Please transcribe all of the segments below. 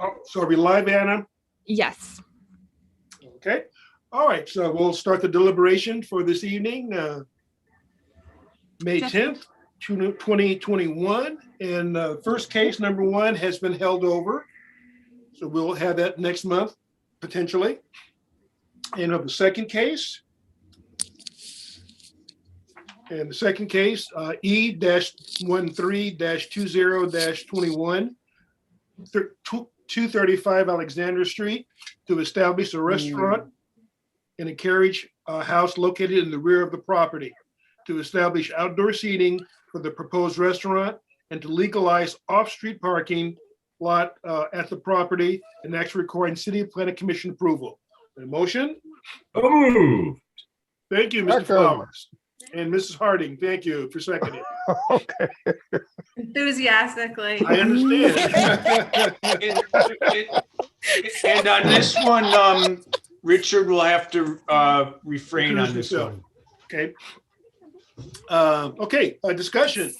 Oh, so are we live, Anna? Yes. Okay. All right. So we'll start the deliberation for this evening, May 10th, 2021. And first case, number 1, has been held over. So we'll have that next month, potentially. And of the second case, E-13-20-21, 235 Alexander Street, to establish a restaurant and a carriage house located in the rear of the property, to establish outdoor seating for the proposed restaurant, and to legalize off-street parking lot at the property, and actually requiring City Planning Commission approval. A motion? So moved. Thank you, Mr. Flowers. And Mrs. Harding, thank you for seconding. Okay. Enthusiastically. I understand. And on this one, Richard will have to refrain on this one. Okay. Okay, discussion.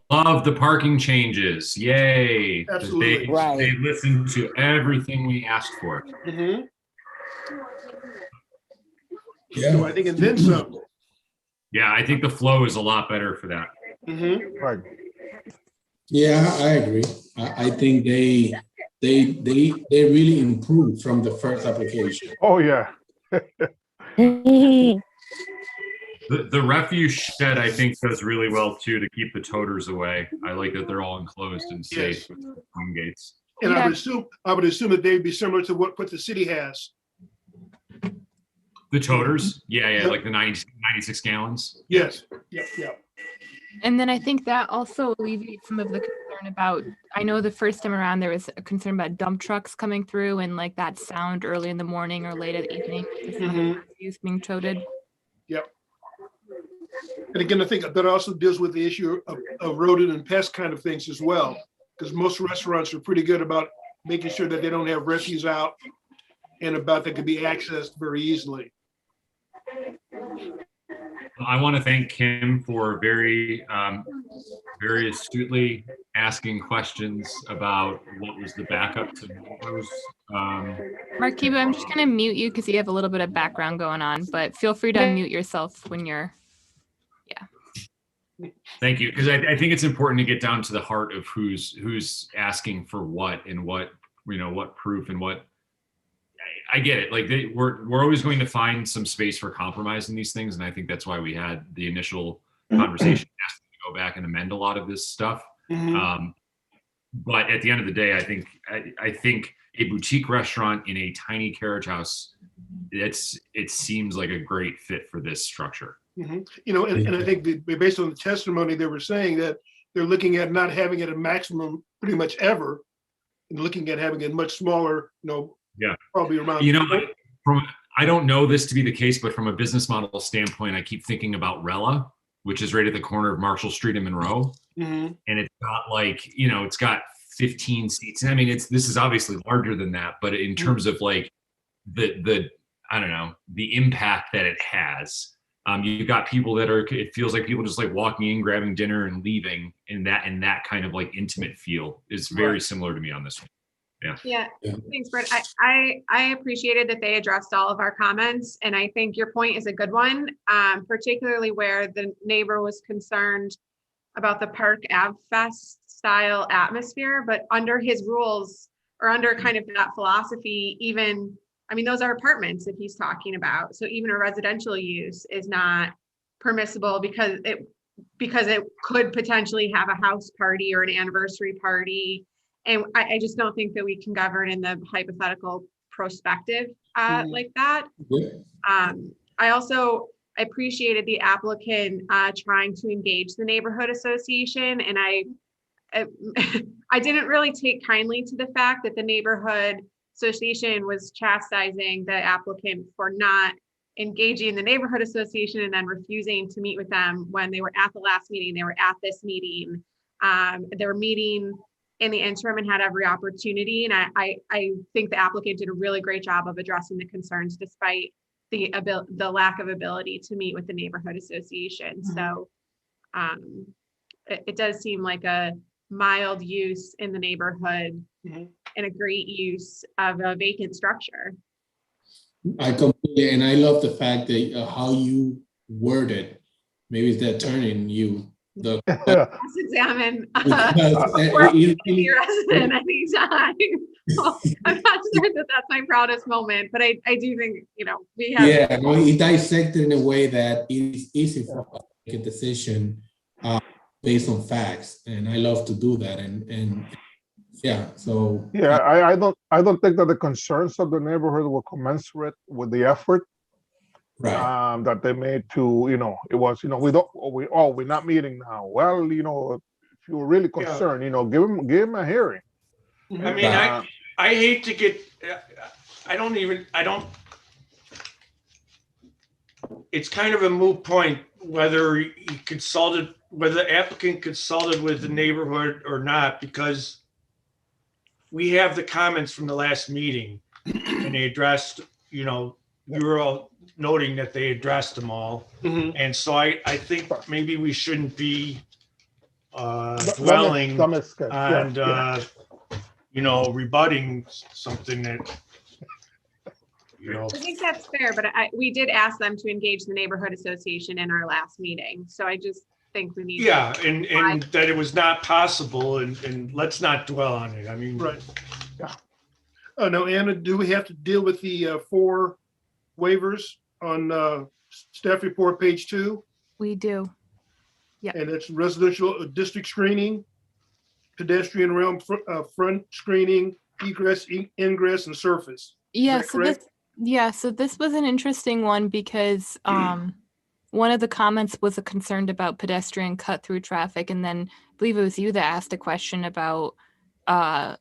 Love the parking changes. Yay. Absolutely. They listened to everything we asked for. Mhm. Yeah. So I think and then some. Yeah, I think the flow is a lot better for that. Mhm. Right. Yeah, I agree. I think they really improved from the first application. Oh, yeah. The refuse shed, I think, does really well too to keep the toters away. I like that they're all enclosed and safe with the swing gates. And Yeah. I would assume that they'd be similar to what the city has. The toters, yeah, Yep. like the 96 gallons. Yes. Yep. And then I think that also alleviates some of the concern about, I know the first time around there was a concern about dump trucks coming through and like that sound early in the morning or late at evening, the sound of refuse being toted. Yep. And again, I think that also deals with the issue of rodent and pest kind of things as well, because most restaurants are pretty good about making sure that they don't have refuse out and about that could be accessed very easily. I want to thank Kim for very astutely asking questions about what was the backup to those. Markiba, I'm just gonna mute you because you have a little bit of background going on, but feel free to unmute yourself when you're, Thank you, because I think it's important to get down to the heart of who's asking for what and what proof and what. I get it. Like we're always going to find some space for compromise in these things, and I think that's why we had the initial conversation asking to go back and amend a lot of this stuff. But at the end of the day, I think a boutique restaurant in a tiny carriage house, it seems like a great fit for this structure. And I think based on the testimony, they were saying that they're looking at not having it a maximum pretty much ever, and looking at having it much smaller, Yeah. probably around. I don't know this to be the case, but from a business model standpoint, I keep thinking about Rella, which is right at the corner of Marshall Street and Monroe. And it's got it's got 15 seats. And I mean, this is obviously larger than that, but in terms of like the I don't know, the impact that it has. You've got people it feels like people just like walking in, grabbing dinner and leaving, and that kind of like intimate feel is very similar to me on this one. Yeah. Thanks, Brett. I appreciated that they addressed all of our comments, and I think your point is a good one, particularly where the neighbor was concerned about the Park Ave Fest style atmosphere, but under his rules or under kind of that philosophy, those are apartments that he's talking about. So even a residential use is not permissible because it could potentially have a house party or an anniversary party. And I just don't think that we can govern in the hypothetical prospective like that. I also appreciated the applicant trying to engage the neighborhood association. And I didn't really take kindly to the fact that the neighborhood association was chastising the applicant for not engaging the neighborhood association and then refusing to meet with them when they were at the last meeting, they were at this meeting. They were meeting in the interim and had every opportunity. And I think the applicant did a really great job of addressing the concerns despite the lack of ability to meet with the neighborhood association. So it does seem like a mild use in the neighborhood Mhm. and a great use of a vacant structure. I completely, and I love the fact that how you word it. Maybe it's that turn in you. The Cross-examine because, or it- be resident anytime. Well, I'm not sure that that's my proudest moment, but I do think, we have. yeah, no, it dissected in a way that it is easy for us to make a decision based on facts, and I love to do that. And yeah, so Yeah, I don't think that the concerns of the neighborhood were commensurate with the effort right. that they made to, it was, we're not meeting now. Well, if you were really concerned, give him a hearing. I mean, Uh, I hate to get, it's kind of a moot point whether whether the applicant consulted with the neighborhood or not, because we have the comments from the last meeting and they addressed, you were all noting that they addressed them all. Mhm. And so I think maybe we shouldn't be that dwelling makes sense. Yeah, on, rebutting something that, I think that's fair, but we did ask them to engage the neighborhood association in our last meeting. So I just think we need. yeah, and that it was not possible, and let's not dwell on it. I mean, Right. Yeah. Oh, no, Anna, do we have to deal with the 4 waivers on staff report page 2? We do. And it's residential district screening, pedestrian realm front screening, egress, ingress, and surface. Yeah, that so correct? so this was an interesting one because one of the comments was a concern about pedestrian cut through traffic, and then I believe it was you that asked a question about The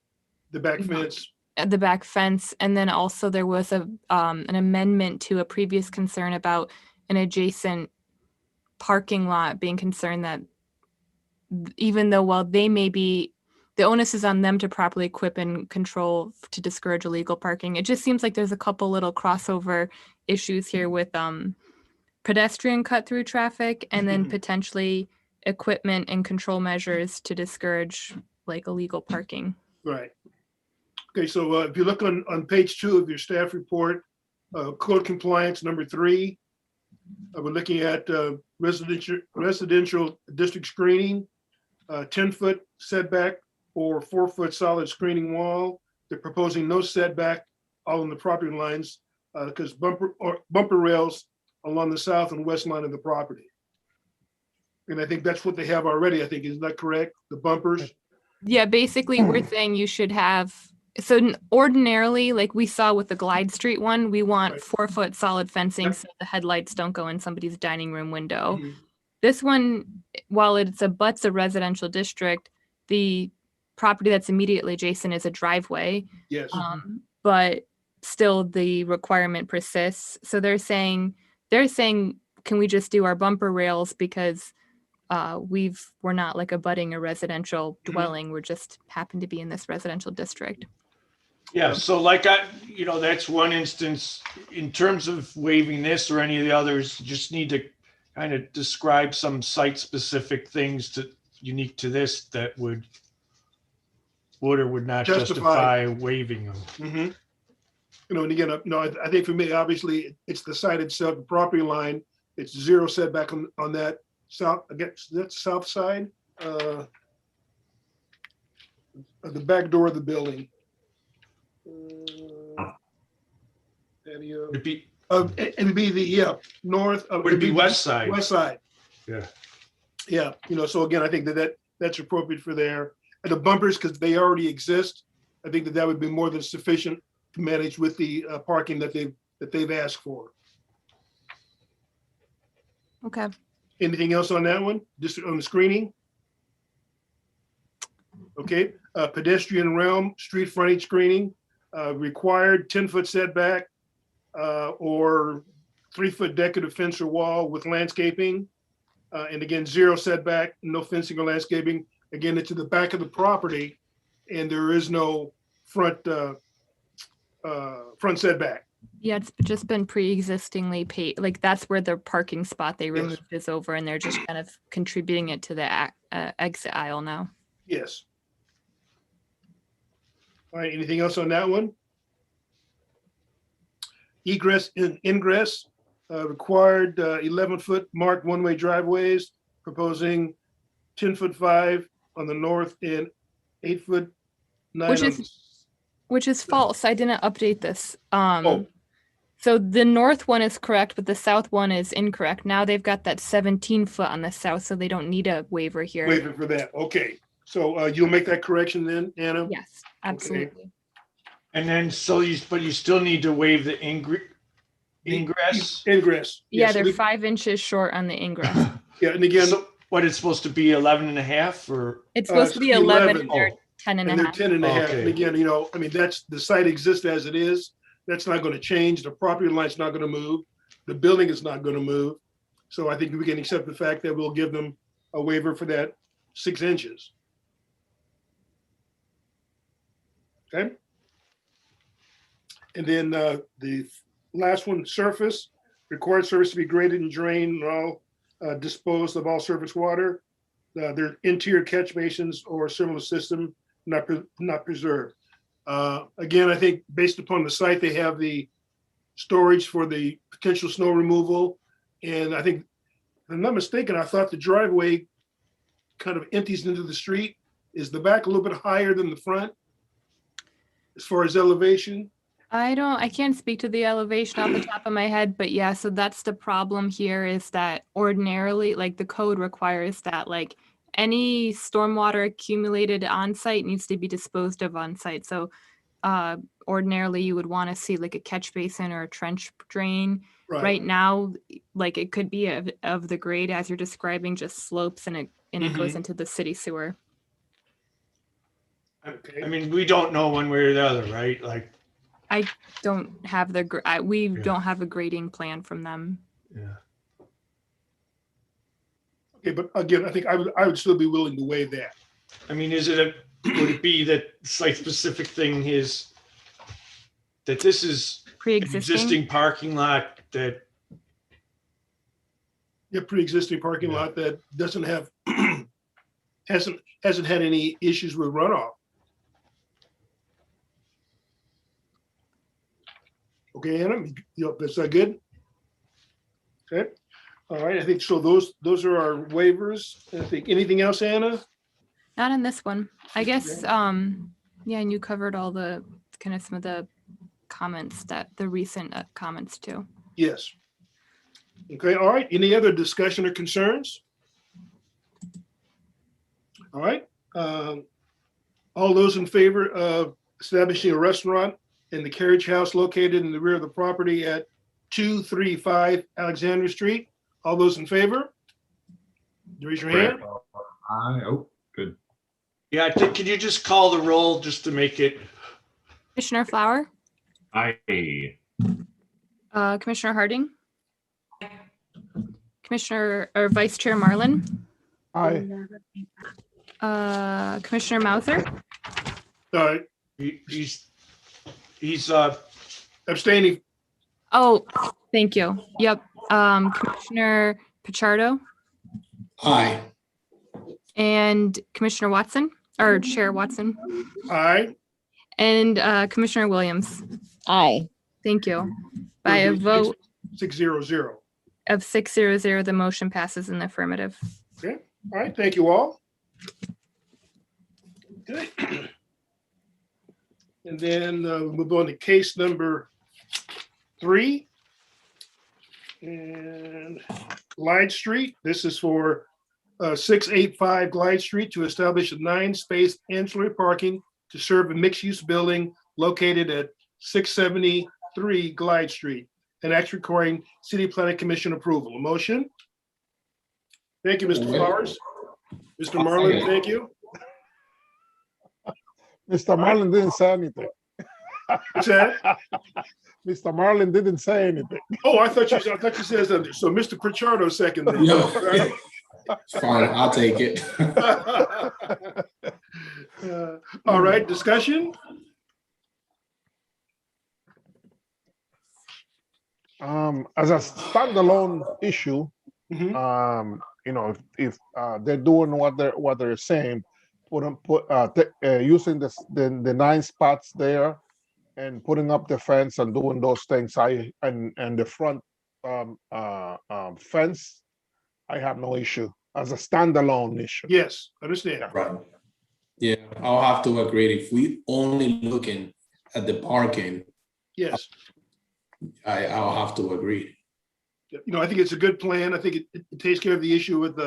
back you know, fence. the back fence, and then also there was an amendment to a previous concern about an adjacent parking lot being concerned that even though while they may be, the onus is on them to properly equip and control to discourage illegal parking. It just seems like there's a couple little crossover issues here with pedestrian cut through traffic and then potentially equipment and control measures to discourage like illegal parking. Right. Okay, so if you look on page 2 of your staff report, code compliance number 3, we're looking at residential district screening, 10-foot setback or 4-foot solid screening wall. They're proposing no setback all on the property lines because bumper rails along the south and west line of the property. And I think that's what they have already, I think. Is that correct? The bumpers? Yeah, basically we're saying you should have, so ordinarily, like we saw with the Glide Street one, we want Right. 4-foot solid fencing Yep. so the headlights don't go in somebody's dining room window. Mhm. This one, while it's abuts a residential district, the property that's immediately adjacent is a driveway, Yes. but still the requirement persists. So they're saying, can we just do our bumper rails because we're not like abutting a residential dwelling. We're just happen to be in this residential district. yeah. So like that's one instance. In terms of waiving this or any of the others, you just need to kind of describe some site-specific things unique to this that would or would not justify waiving them. Mhm. And again, I think for me, obviously, it's the site itself, the property line. It's 0 setback on that south, I guess that's south side, the back door of the building. Patio. It'd be It'd be the north. would it be west side? West side. Yeah. Yeah, so again, I think that's appropriate for there. And the bumpers, because they already exist, I think that would be more than sufficient to manage with the parking that they've asked for. Okay. Anything else on that one? Just on the screening? Okay, pedestrian realm, street frontage screening, required 10-foot setback or 3-foot decorative fence or wall with landscaping. And again, 0 setback, no fencing or landscaping. Again, it's to the back of the property and there is no front setback. Yeah, it's just been pre-existingly paid. Like that's where the parking spot they removed is over, and they're just kind of contributing it to the exit aisle now. Yes. All right, anything else on that one? Egress and ingress, required 11-foot marked one-way driveways, proposing 10-foot 5 on the north and 8-foot 9 Which on is- Which is false. I didn't update this. Oh. So the north one is correct, but the south one is incorrect. Now they've got that 17-foot on the south, so they don't need a waiver here. waiver for that. Okay, so you'll make that correction then, Anna? Yes, absolutely. And then, but you still need to waive the ingress. Ingress. Yeah, yes, they're leave- 5 inches short on the ingress. Yeah, and again, So what, it's supposed to be 11 and a half or? It's supposed to be 11 and they're Oh. 10 and and a they're half. 10 and a half. And Okay. again, I mean, the site exists as it is. That's not going to change. The property line's not going to move. The building is not going to move. So I think we can accept the fact that we'll give them a waiver for that 6 inches. Okay. And then the last one, surface, required surface to be graded and drained and all disposed of all surface water. Their interior catch basins or similar system not preserved. Again, I think based upon the site, they have the storage for the potential snow removal. And I think, if I'm not mistaken, I thought the driveway kind of empties into the street. Is the back a little bit higher than the front as far as elevation? I can't speak to the elevation off the top of my head, but yeah, so that's the problem here is that ordinarily, like the code requires that like any stormwater accumulated on site needs to be disposed of on site. So ordinarily you would want to see like a catch basin or a trench drain. Right now, like it could be of the grade as you're describing, just slopes and it goes into the city sewer. Okay. I mean, we don't know one way or the other, right? Like, I don't have we Yeah. don't have a grading plan from them. yeah. Okay, but again, I think I would still be willing to waive that. I mean, would it be that site-specific thing is that this is an Pre-existing. existing parking lot that, Yeah, pre-existing parking Yeah. lot that doesn't have, hasn't had any issues with runoff. Okay, Anna, that's good? Okay, all right, I think so those are our waivers. I think, anything else, Anna? Not in this one. I guess, yeah, and you covered all the kind of some of the comments the recent comments too. Yes. Okay, all right, any other discussion or concerns? All right, all those in favor of establishing a restaurant in the carriage house located in the rear of the property at 235 Alexander Street, all those in favor? Raise your hand. Oh, good. yeah, can you just call the roll just to make it? Commissioner Flower, Aye. Commissioner Harding, Commissioner or Vice Chair Marlin, Aye. Commissioner Mauser, He's Abstaining. oh, thank you. Yep. Commissioner Pichardo Aye. and Commissioner Watson, or Chair Watson, Aye. and Commissioner Williams. Aye. Thank you. By a vote 600. of 600, the motion passes in the affirmative. Okay, all right, thank you all. Okay. And then we'll move on to case number 3. And Glide Street, this is for 685 Glide Street to establish a 9-space ancillary parking to serve a mixed-use building located at 673 Glide Street, and act requiring City Planning Commission approval. A motion? Thank you, Mr. Flowers. Mr. Marlin, thank you. Mr. Marlin didn't say anything. What's that? Mr. Marlin didn't say anything. Oh, I thought you said something. So Mr. Pichardo seconded. Yeah. Fine, I'll take it. All right, discussion? As a standalone issue, Mhm. if they're doing what they're saying, using the 9 spots there and putting up the fence and doing those things. And the front fence, I have no issue as a standalone issue. Yes, understand. Right. Yeah, I'll have to agree. If we only looking at the parking, Yes. I'll have to agree. I think it's a good plan. I think it takes care of the issue with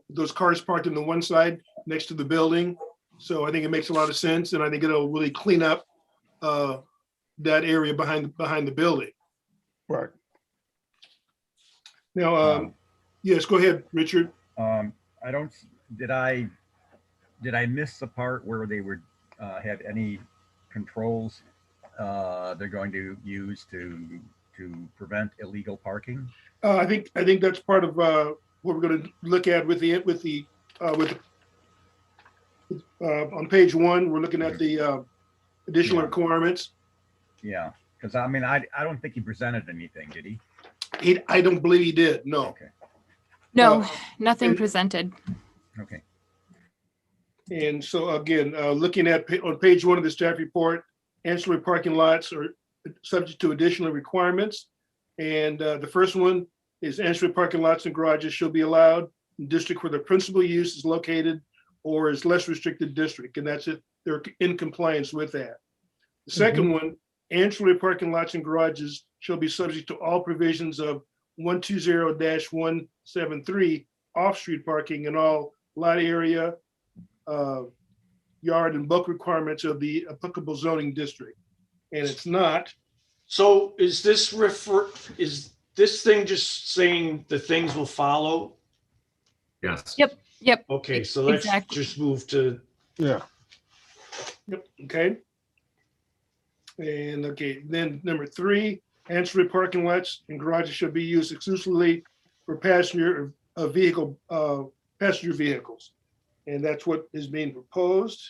those cars parked on the one side next to the building. So I think it makes a lot of sense, and I think it'll really clean up that area behind the building. Right. Now, yes, go ahead, Richard. Did I miss the part where they would have any controls they're going to use to prevent illegal parking? I think that's part of what we're going to look at on page 1. We're looking at the additional requirements. Yeah, because I mean, I don't think he presented anything, did he? I don't believe he did. No. Okay. No, nothing presented. Okay. And so again, looking at on page 1 of the staff report, ancillary parking lots are subject to additional requirements. And the first one is ancillary parking lots and garages shall be allowed in district where the principal use is located or is less restricted district. And that's it. They're in compliance with that. The second one, ancillary parking lots and garages shall be subject to all provisions of 120-173 off-street parking in all lot area, yard and bulk requirements of the applicable zoning district. And it's not. So is this thing just saying the things will follow? Yes. Yep. Okay, so let's just move to. Yeah. Yep. Okay. And okay, then number 3, ancillary parking lots and garages shall be used exclusively for passenger vehicles. And that's what is being proposed.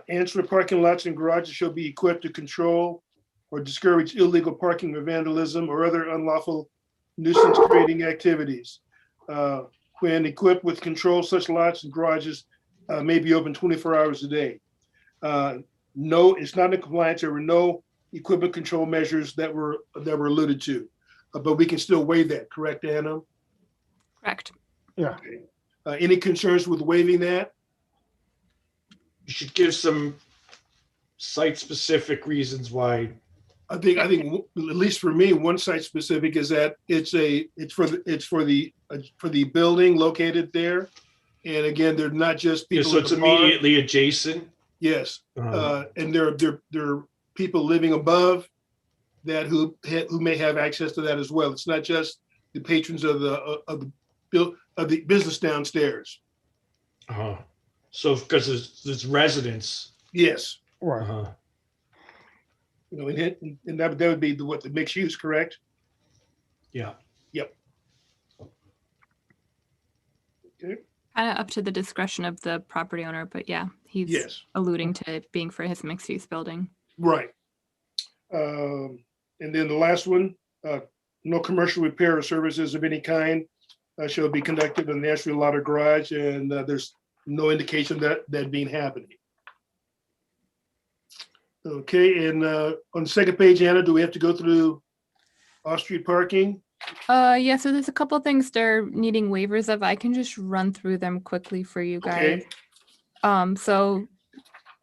Ancillary parking lots and garages shall be equipped to control or discourage illegal parking or vandalism or other unlawful nuisance creating activities. When equipped with control, such lots and garages may be open 24 hours a day. No, it's not in compliance. There were no equipment control measures that were alluded to, but we can still waive that, correct, Anna? Correct. Yeah. Any concerns with waiving that? You should give some site-specific reasons why. I think at least for me, one site specific is that it's for the building located there, and again, they're not just people. So it's immediately adjacent. Yes, and there are people living above that who may have access to that as well. It's not just the patrons of the business downstairs. So because there's residents. Yes. Right. And that would be the mixed use, correct? Yeah. Yep. Okay. Kind of up to the discretion of the property owner, but yeah, he's alluding to it being for his mixed use building. Right. And then the last one, no commercial repair or services of any kind shall be conducted in the ancillary lot or garage, and there's no indication that being happening. Okay, and on the second page, Anna, do we have to go through off-street parking? Yeah, so there's a couple of things they're needing waivers of. I can just run through them quickly for you guys. Okay. So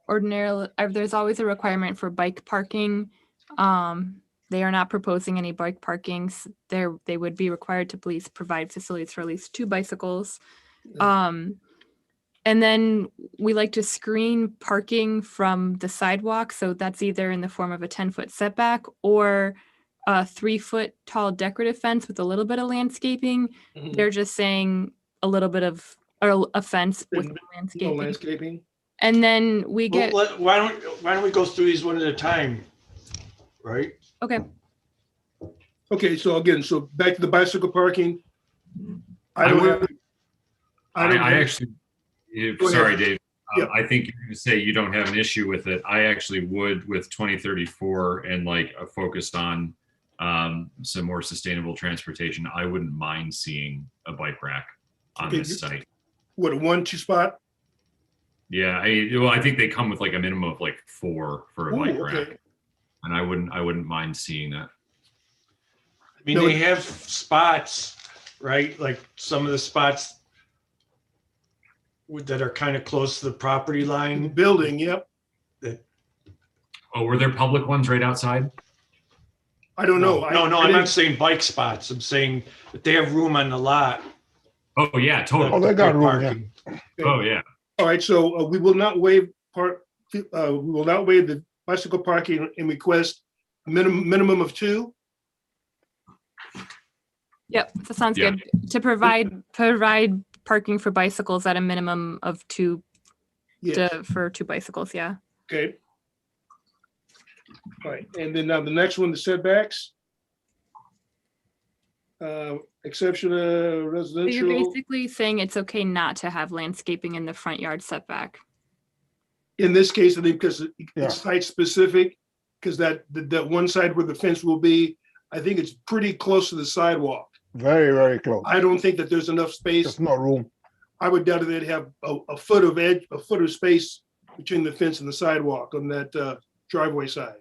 ordinarily, there's always a requirement for bike parking. They are not proposing any bike parkings. They would be required to please provide facilities for at least 2 bicycles. And then we like to screen parking from the sidewalk. So that's either in the form of a 10-foot setback or a 3-foot tall decorative fence with a little bit of landscaping. They're just saying a little bit of a fence with landscaping. No landscaping. And then we get. Well, why don't we go through these one at a time? Right. Okay. Okay. So again, back to the bicycle parking. Sorry, Dave. I think you're going to say you don't have an issue with it. I actually would with 2034 and focused on some more sustainable transportation. I wouldn't mind seeing a bike rack on this site. What, a 1-2 spot? Yeah, I think they come with like a minimum of like 4 for a Ooh, bike okay. rack, and I wouldn't mind seeing that. I mean, No, they have spots, right? Like some of the spots that are kind of close to the property In the line. building, yep. Oh, were there public ones right outside? I don't know. No, I I'm not didn't- saying bike spots. I'm saying that they have room on the lot. Oh yeah, Oh, totally. they got for room, yeah. parking. Oh yeah. All right, so we will not waive the bicycle parking and request minimum of 2. Yep, that sounds Yeah. good. To provide parking for bicycles at a minimum of 2 Yes, for 2 bicycles, yeah. okay. All right, and then now the next one, the setbacks. Exception of So you're residential. basically saying it's okay not to have landscaping in the front yard setback. In this case, I think because Yeah. it's site specific, because that one side where the fence will be, I think it's pretty close to the sidewalk. Very, very close. I don't think that there's enough space. There's no room. I would doubt that they'd have a foot of space between the fence and the sidewalk on that driveway side.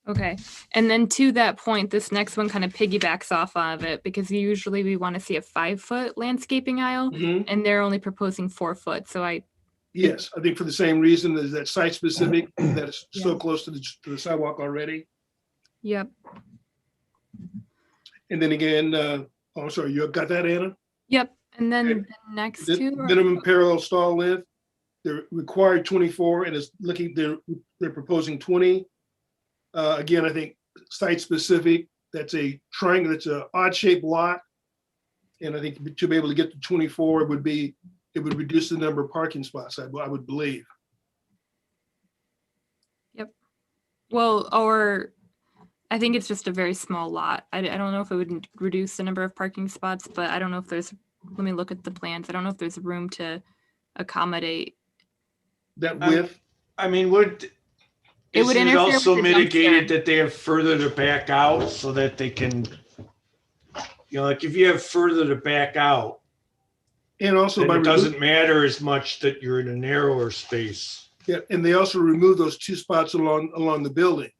Okay, and then to that point, this next one kind of piggybacks off of it because usually we want to see a 5-foot landscaping aisle Mhm. and they're only proposing 4 foot. So Yes, I think for the same reason as that site specific, that it's so Yeah. close to the sidewalk already. yep, And then again, I'm sorry, you got that, Anna? yep. And then Okay. the next The 2 are- minimum parallel stall length, they're required 24 and they're proposing 20. Again, I think site specific, that's a triangle, that's a odd shaped lot. And I think to be able to get to 24 it would reduce the number of parking spots, I would believe. well, or I think it's just a very small lot. I don't know if it would reduce the number of parking spots, but I don't know if there's, let me look at the plans. I don't know if there's room to accommodate. That width, I mean, It would isn't it interfere with also the mitigated dumpster. that they have further to back out so that they can, like if you have further to back out, and also then by it doesn't matter as much that you're in a narrower space. yeah, and they also remove those 2 spots along the building,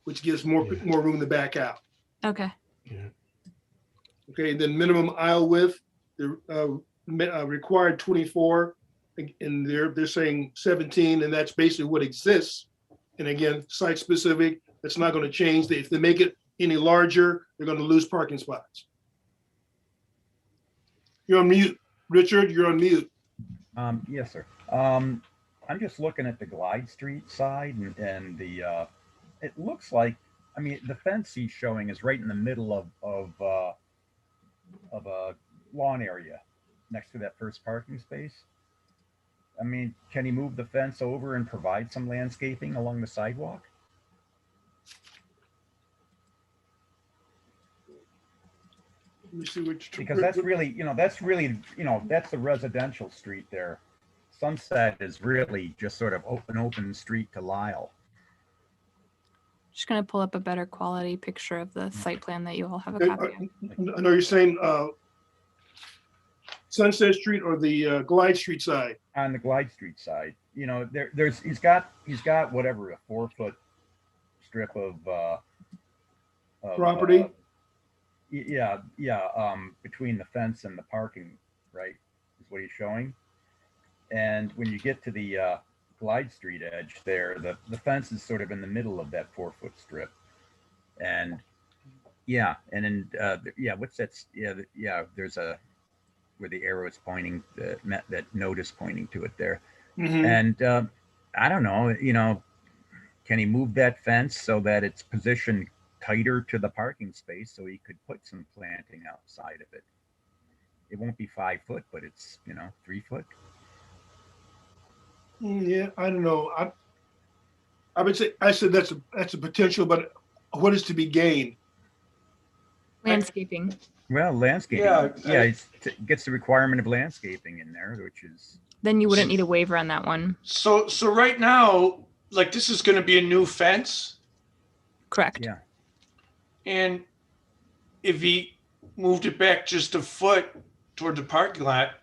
which gives more Yeah. more room to back out. Okay, Okay, then minimum aisle width, the required 24, and they're saying 17, and that's basically what exists. And again, site specific, that's not going to change. If they make it any larger, they're going to lose parking spots. You're on mute, Richard. You're on mute. Yes, sir. I'm just looking at the Glide Street side and the, it looks like, I mean, the fence he's showing is right in the middle of a lawn area next to that first parking space. I mean, can he move the fence over and provide some landscaping along the sidewalk? Let me see which. Because that's really, that's the residential street there. Sunset is really just sort of open street to Lyle. just gonna pull up a better quality picture of the site plan that you all have a Okay, copy of. I know you're saying Sunset Street or the Glide Street side. On the Glide Street side, he's got whatever, a 4-foot strip of Property? between the fence and the parking, right, is what he's showing. And when you get to the Glide Street edge there, the fence is sort of in the middle of that 4-foot strip. And what's that? There's a, where the arrow is pointing, that note is pointing to it there. Mhm. And I don't know, can he move that fence so that it's positioned tighter to the parking space so he could put some planting outside of it? It won't be 5 foot, but it's, 3 foot. Yeah, I don't know. I would say, I said that's a potential, but what is to be gained? Landscaping. Well, landscaping. It gets the requirement of landscaping in there, which is. Then you wouldn't need a waiver on that one. So right now, like this is going to be a new fence, Correct. Yeah. and if he moved it back just a foot toward the parking lot,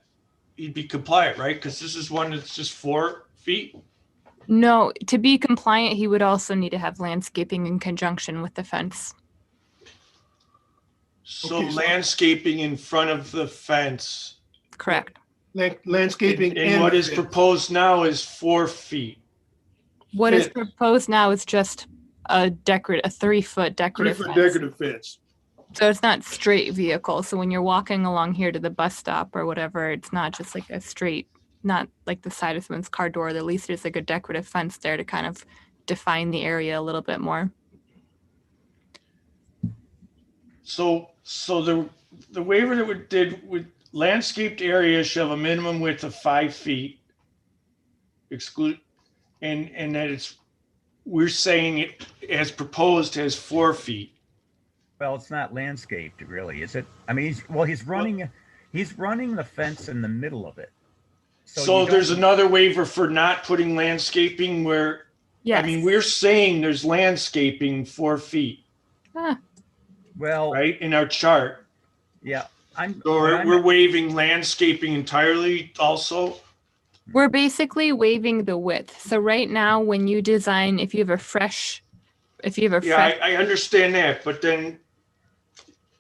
he'd be compliant, right? Because this is one that's just 4 feet. feet? No, to be compliant, he would also need to have landscaping in conjunction with the fence. So Okay, so- landscaping in front of the fence. Correct. Landscaping And what is fence. proposed now is 4 feet. What is Fence. proposed now is just a 3-foot decorative 3-foot fence. decorative fence. So it's not straight vehicle. So when you're walking along here to the bus stop or whatever, it's not just like a straight, not like the side of someone's car door. At least there's like a decorative fence there to kind of define the area a little bit more. So the waiver that we did with landscaped areas shall have a minimum width of 5 feet. Exclude, and that we're saying it as proposed has 4 feet. Well, it's not landscaped, really, is it? I mean, he's running the fence in the middle of it. So you there's don't- another waiver for not putting landscaping where, Yes. I mean, we're saying there's landscaping 4 feet, Well, right, in our chart. yeah, So we're waiving landscaping entirely also? We're basically waiving the width. So right now, when you design, if you have a fresh, Yeah, I understand that, but then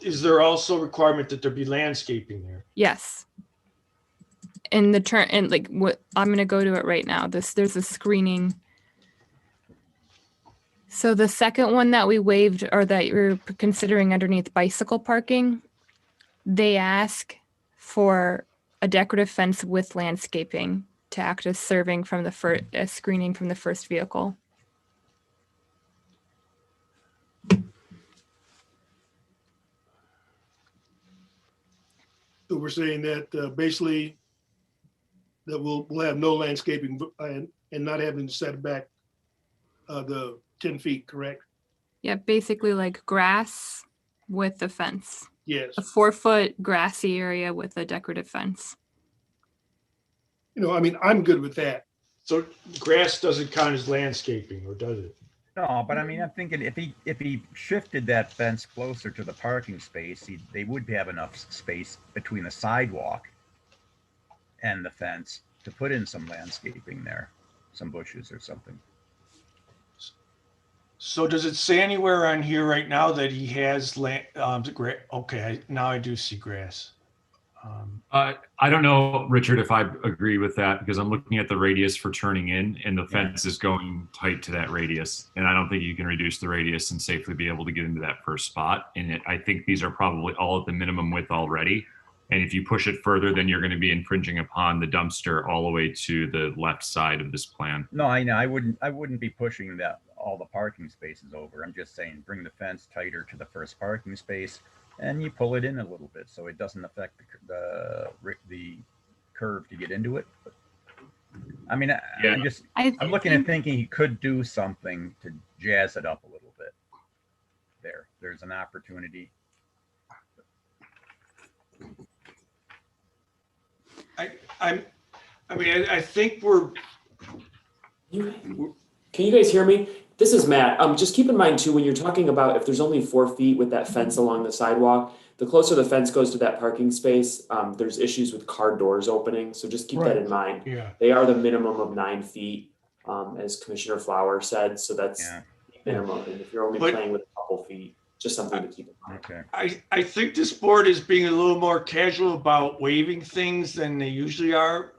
is there also a requirement that there be landscaping there? yes. In the turn, and like what I'm going to go to it right now. There's a screening. So the second one that we waived or that you're considering underneath bicycle parking, they ask for a decorative fence with landscaping to act as screening from the first vehicle. So we're saying that basically that we'll have no landscaping and not having set back the 10 feet, correct? Yeah, basically like grass with the fence. Yes. A 4-foot grassy area with a decorative fence. You know, I mean, I'm good with that. So grass doesn't count as landscaping, or does it? no, but I mean, I'm thinking if he shifted that fence closer to the parking space, they would have enough space between the sidewalk and the fence to put in some landscaping there, some bushes or something. So does it say anywhere on here right now that he has okay, now I do see grass. I don't know, Richard, if I agree with that because I'm looking at the radius for turning in and the Yeah. fence is going tight to that radius. And I don't think you can reduce the radius and safely be able to get into that first spot. And I think these are probably all at the minimum width already. And if you push it further, then you're going to be infringing upon the dumpster all the way to the left side of this plan. No, I know. I wouldn't be pushing all the parking spaces over. I'm just saying bring the fence tighter to the first parking space and you pull it in a little bit so it doesn't affect the curve to get into it. But, I mean, Yeah. I'm looking at thinking he could do something to jazz it up a little bit. There's an opportunity. I think we're. Can you guys hear me? This is Matt. Just keep in mind too, when you're talking about if there's only 4 feet with that fence along the sidewalk, the closer the fence goes to that parking space, there's issues with car doors opening. So just keep that in mind. Yeah. They are the minimum of 9 feet, as Commissioner Flower said. So that's minimum. And if you're only playing with a couple feet, just something to keep in mind. Okay. I think this board is being a little more casual about waiving things than they usually are.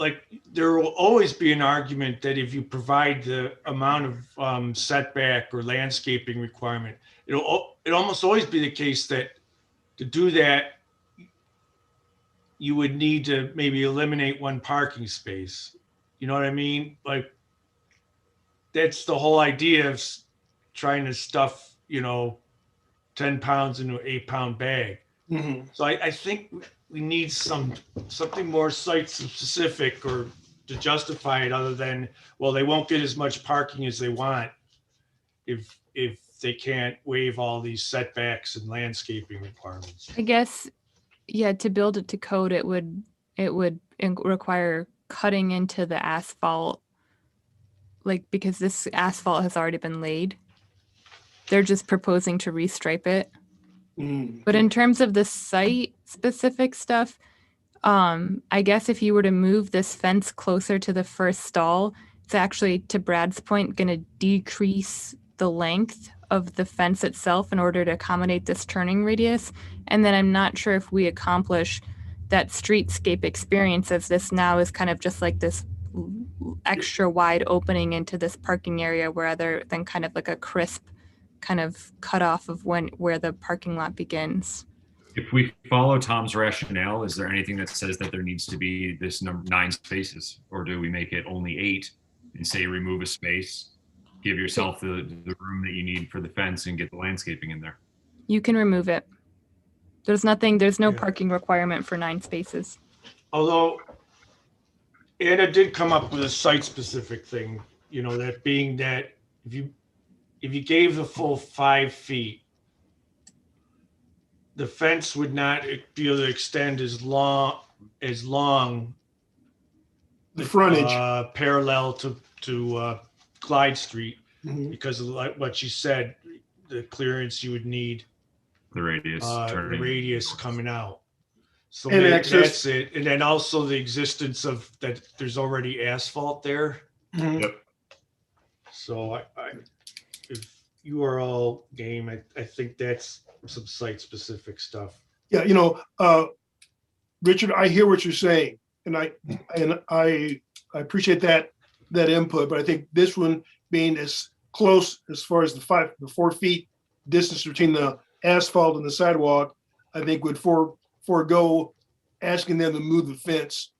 Like there will always be an argument that if you provide the amount of setback or landscaping requirement, it'll almost always be the case that to do that, you would need to maybe eliminate one parking space. You know what I mean? Like that's the whole idea of trying to stuff, 10 pounds into an 8-pound bag. Mm-hmm. So I think we need something more site specific or to justify it other than, well, they won't get as much parking as they want if they can't waive all these setbacks and landscaping requirements. I guess, yeah, to build it to code, it would require cutting into the asphalt, like because this asphalt has already been laid. They're just proposing to restripe it. Mm. But in terms of the site specific stuff, I guess if you were to move this fence closer to the first stall, it's actually, to Brad's point, going to decrease the length of the fence itself in order to accommodate this turning radius. And then I'm not sure if we accomplish that streetscape experience, as this now is kind of just like this extra wide opening into this parking area rather than kind of like a crisp kind of cutoff of where the parking lot begins. If we follow Tom's rationale, is there anything that says that there needs to be this number 9 spaces, or do we make it only 8 and say remove a space, give yourself the room that you need for the fence and get the landscaping in there? You can remove it. There's no parking requirement for 9 spaces. Although Anna did come up with a site-specific thing, that being that if you gave the full 5 feet, the fence would not be able to extend as long The frontage. parallel to Clyde Street, Mhm. because of what she said, the clearance you would need, The radius the turning. radius coming out. So And maybe access- that's it. And then also the existence of that there's already asphalt there. Mhm. Yep. So if you are all game, I think that's some site-specific stuff. Yeah, Richard, I hear what you're saying, and I appreciate that input, but I think this one being as close as far as the 4 feet distance between the asphalt and the sidewalk, I think would forego asking them to move the fence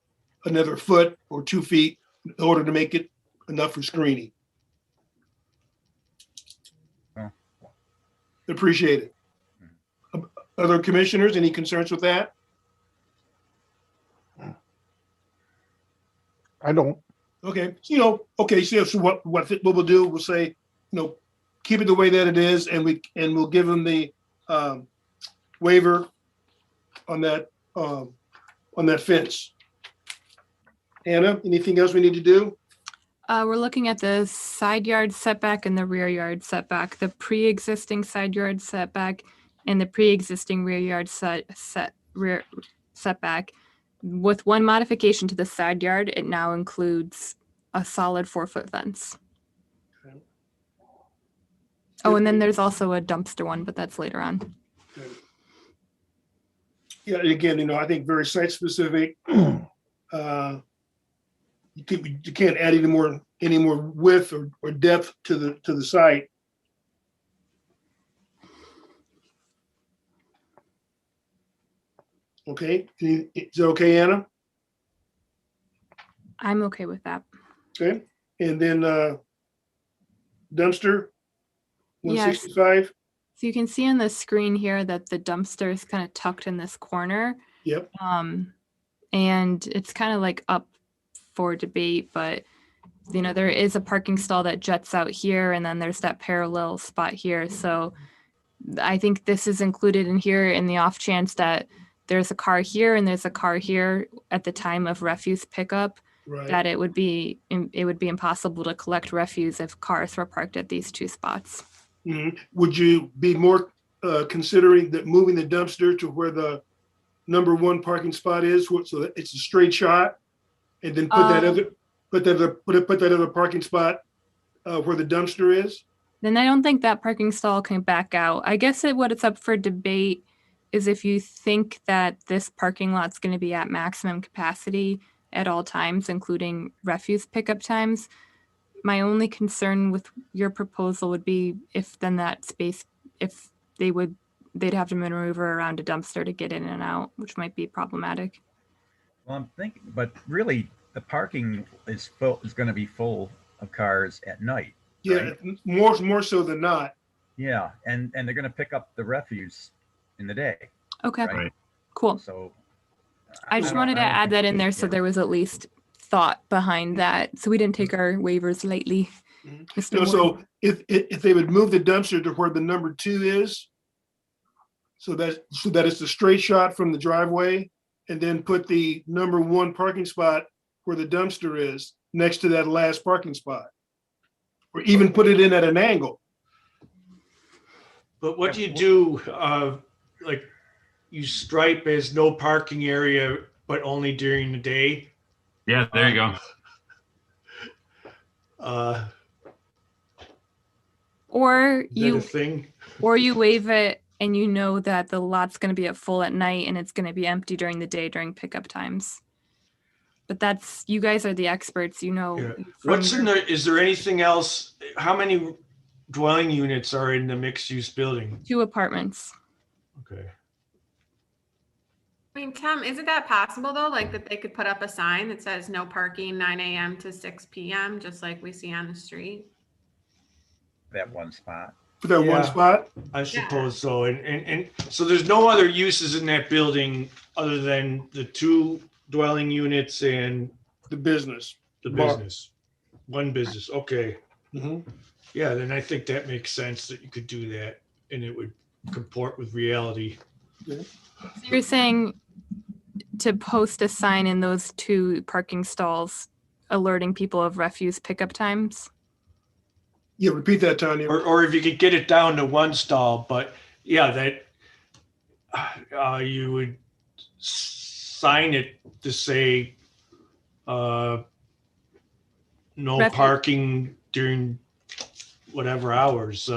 another foot or 2 feet in order to make it enough for screening. Yeah. Appreciate it. Other commissioners, any concerns with that? I don't. Okay, so what we'll do, we'll say, keep it the way that it is, and we'll give them the waiver on that fence. Anna, anything else we need to do? We're looking at the side yard setback and the rear yard setback, the pre-existing side yard setback and the pre-existing rear yard rear setback. With one modification to the side yard, it now includes a solid 4-foot fence. Okay. Oh, and then there's also a dumpster one, but that's later on. Yeah, and again, I think very site specific. You can't add any more width or depth to the site. Okay, is that okay, Anna? I'm okay with that. Okay, and then dumpster, Yes. 165. So you can see on the screen here that the dumpster is kind of tucked in this corner. Yep. And it's kind of like up for debate, but there is a parking stall that juts out here, and then there's that parallel spot here. So I think this is included in here in the off chance that there's a car here and there's a car here at the time of refuse pickup, Right. that it would be impossible to collect refuse if cars were parked at these 2 spots. Mhm. Would you be more considering that moving the dumpster to where the number 1 parking spot is, so that it's a straight shot, and then put that other parking spot where the dumpster is? Then I don't think that parking stall can back out. I guess what it's up for debate is if you think that this parking lot's going to be at maximum capacity at all times, including refuse pickup times. My only concern with your proposal would be if then that space, if they'd have to maneuver around a dumpster to get in and out, which might be problematic. Well, I'm thinking, but really, the parking is going to be full of cars at night. Yeah, right? more so than not. Yeah, and they're going to pick up the refuse in the day. Okay, Right. cool. So I just wanted to add that in there so there was at least thought behind that. So we didn't take our waivers lightly. Mr. Ward. So if they would move the dumpster to where the number 2 is, so that it's a straight shot from the driveway, and then put the number 1 parking spot where the dumpster is next to that last parking spot, or even put it in at an angle. But what do you do, like you stripe as no parking area but only during the day. Yeah, there you go. Or Is that a you thing? waive it and you know that the lot's going to be at full at night and it's going to be empty during the day during pickup times. But that's, you guys are the experts, you know. Yeah. from What's in your- there? Is there anything else? How many dwelling units are in the mixed use building? 2 apartments. Okay. I mean, Tom, isn't that possible though? Like that they could put up a sign that says no parking 9 a.m. to 6 p.m., just like we see on the street? That one spot. For that one Yeah. spot? I suppose so. And so there's no other uses in that building other than the 2 dwelling units and The business. the Bar. business. One business. Okay. Mhm. Yeah, then I think that makes sense that you could do that and it would comport with reality. So you're saying to post a sign in those 2 parking stalls alerting people of refuse pickup times? Yeah, repeat that, Tanya. Or if you could get it down to 1 stall, but yeah, that you would sign it to say no Refuse. parking during whatever hours,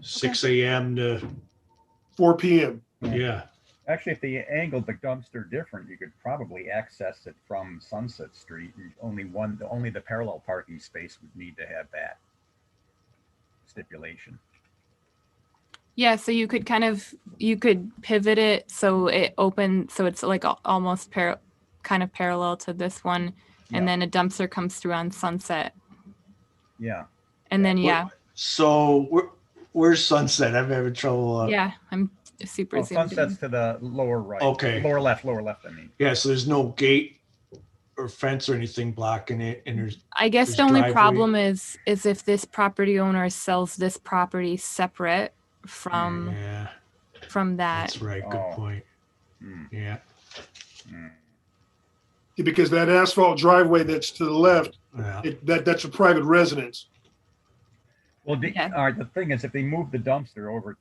6 a.m. to 4 p.m. yeah. Actually, if they angled the dumpster different, you could probably access it from Sunset Street. And only the parallel parking space would need to have that stipulation. Yeah, so you could you could pivot it so it opens, so it's like almost kind of parallel to this one, and Yeah. then a dumpster comes through on Sunset, Yeah. and then So where's Sunset? I'm having trouble. yeah, I'm super Well, zoomed in. Sunset's to the lower right. Okay. Lower left, I mean. Yeah, so there's no gate or fence or anything blocking it, and there's I guess there's the only driveway. problem is if this property owner sells this property separate from yeah, that. that's right. Good Oh. point. Hmm. Yeah. Hmm. Yeah, because that asphalt driveway that's to the left, Yeah. that's a private residence. Well, Yeah. all right. The thing is, if they move the dumpster over,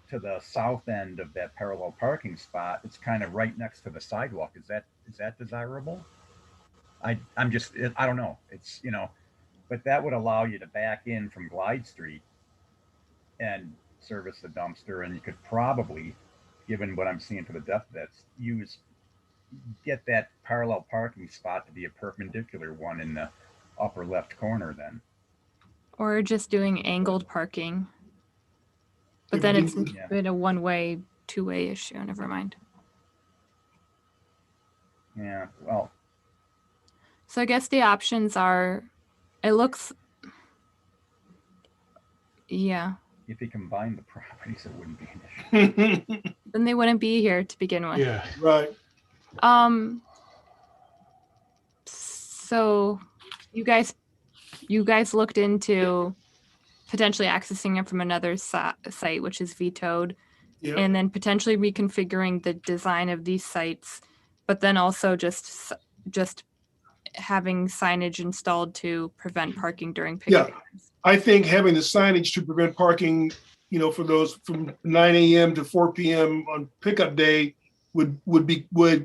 to the south end of that parallel parking spot, it's kind of right next to the sidewalk. Is that desirable? I don't know. It's but that would allow you to back in from Glide Street and service the dumpster, and you could probably, given what I'm seeing to the depth, get that parallel parking spot to be a perpendicular one in the upper left corner then. Or just doing angled parking. But Yeah, then but it's you- Yeah. been a one-way, two-way issue. Never mind. Yeah, well, So I guess the options are, it looks, yeah, if you combine the properties, it wouldn't be an issue. then they wouldn't be here to begin with. Yeah. Right. So you guys looked into potentially accessing it from another site, which is vetoed, Yeah. and then potentially reconfiguring the design of these sites, but then also just having signage installed to prevent parking during pickup Yeah. times. I think having the signage to prevent parking, for those from 9 a.m. to 4 p.m. on pickup day would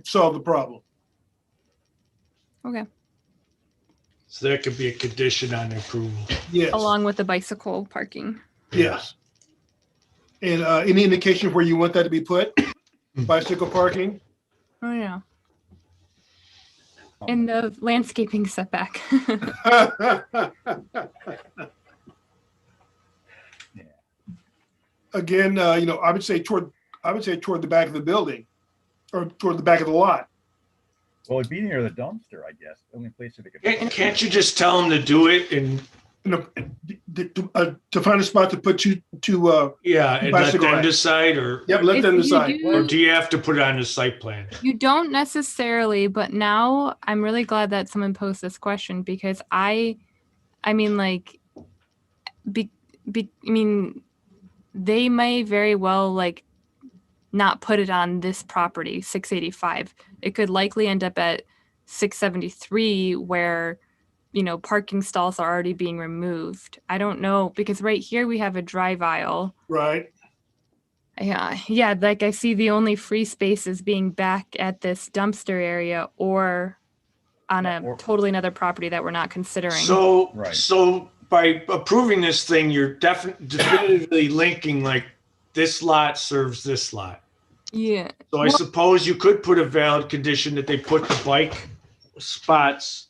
solve the problem. Okay. So that could be a condition on approval. Yes. Along with the bicycle parking. Yes. And any indication of where you want that to be put? Bicycle parking? Oh yeah. In the landscaping setback. Again, I would say toward the back of the building or toward the back of the lot. Well, it'd be near the dumpster, I guess. The only place that they could. Can't you just tell them to do it and To find a spot to put two yeah, and let Bicycle them rack. decide, or Yep, let If them you decide. do- or do you have to put it on the site plan? You don't necessarily, but now I'm really glad that someone posed this question because I mean, like, they may very well like not put it on this property, 685. It could likely end up at 673 where, parking stalls are already being removed. I don't know because right here we have a drive aisle. Right. Yeah, like I see the only free spaces being back at this dumpster area or on Yeah, a or- totally another property that we're not considering. So, Right. so by approving this thing, you're definitively linking like this lot serves this lot. Yeah. So I suppose you could put a valid condition that they put the bike spots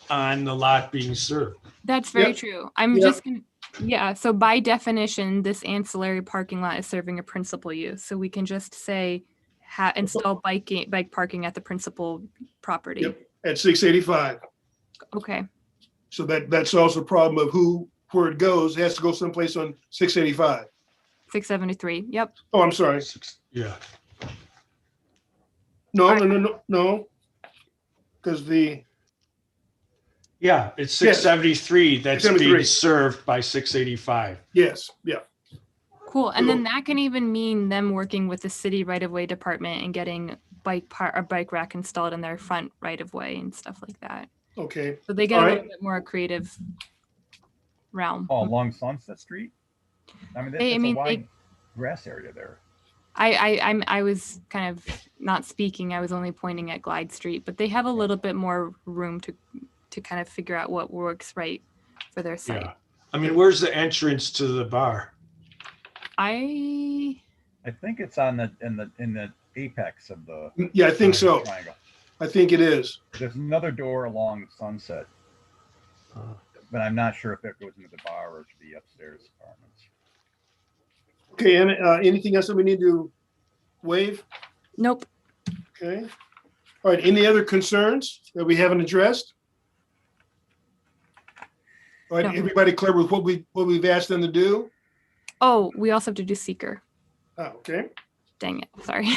on the lot being served. That's very Yep. true. I'm Yep. just gonna, yeah, so by definition, this ancillary parking lot is serving a principal use. So we can just say install bike parking at the principal property. Yep. At 685. Okay. So that solves the problem of where it goes. It has to go someplace on 685. 673. Yep. Oh, I'm sorry. Yeah. No. Because Yeah, it's Yes. 673 that's 673. being served by 685. yes, yeah. Cool. And then that can even mean them working with the city right of way department and getting bike rack installed in their front right of way and stuff like that. Okay. So they get All a right. little bit more creative realm. Oh, along Sunset Street? I mean, They- I it's mean, a they- wide grass area there. I was kind of not speaking. I was only pointing at Glide Street, but they have a little bit more room to kind of figure out what works right for their site. Yeah. I mean, where's the entrance to the bar? I think it's on in the apex of the Yeah, I think so. triangle. I think it is. There's another door along Sunset, but I'm not sure if it goes into the bar or to the upstairs apartments. Okay, and anything else that we need to waive? nope. Okay. All right, any other concerns that we haven't addressed? All right, No. everybody clear with what we've asked them to do? Oh, we also have to do seeker. Oh, okay, Dang it. Sorry.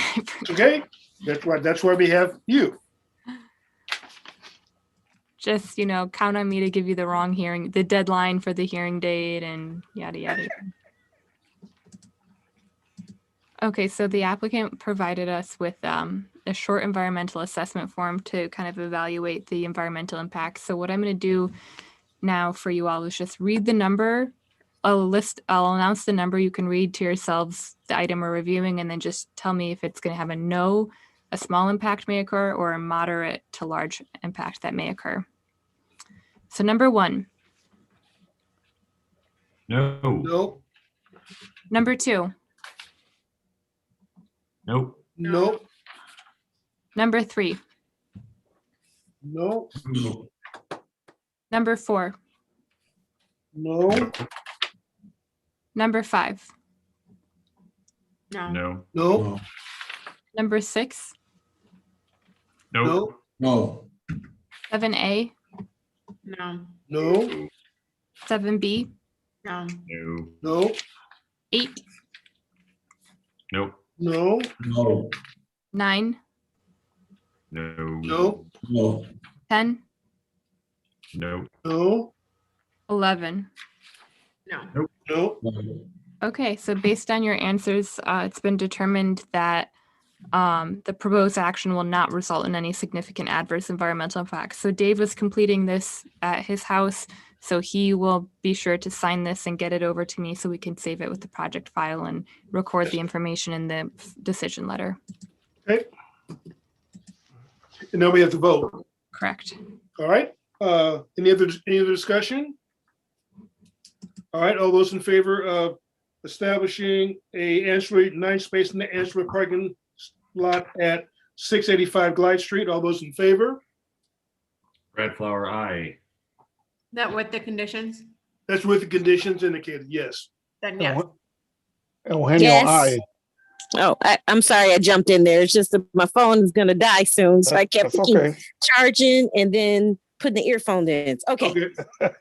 okay. That's why we have you. Just, count on me to give you the deadline for the hearing date and yada, yada. yada. Okay, so the applicant provided us with a short environmental assessment form to kind of evaluate the environmental impact. So what I'm going to do now for you all is just read the number. I'll announce the number. You can read to yourselves the item we're reviewing and then just tell me if it's going to have a small impact may occur or a moderate to large impact that may occur. So number 1. No. No, Number 2. Nope. no, Number 3. no, Number 4. no, Number 5. No. no, Number 6. Nope. no, No, 7A. No, no, 7B. no, No. no, 8. Nope. no, no, 9. No. no, no, 10. No. no, 11. no. no. no. Okay, so based on your answers, it's been determined that the proposed action will not result in any significant adverse environmental impacts. So Dave was completing this at his house, so he will be sure to sign this and get it over to me so we can save it with the project file and record the information in the decision letter. Okay. And now we have to vote. Correct. All right. Any other discussion? All right. All those in favor of establishing a ancillary 9-space ancillary parking lot at 685 Glide Street. All those in favor? Brad Flower, aye. That with the conditions? That's with the conditions indicated. Yes. Then yes. Eugenio, Yes. aye. Oh, I'm sorry I jumped in there. It's just that my phone is going to die soon. So I kept That's okay. charging and then putting the earphone in. Okay. Okay.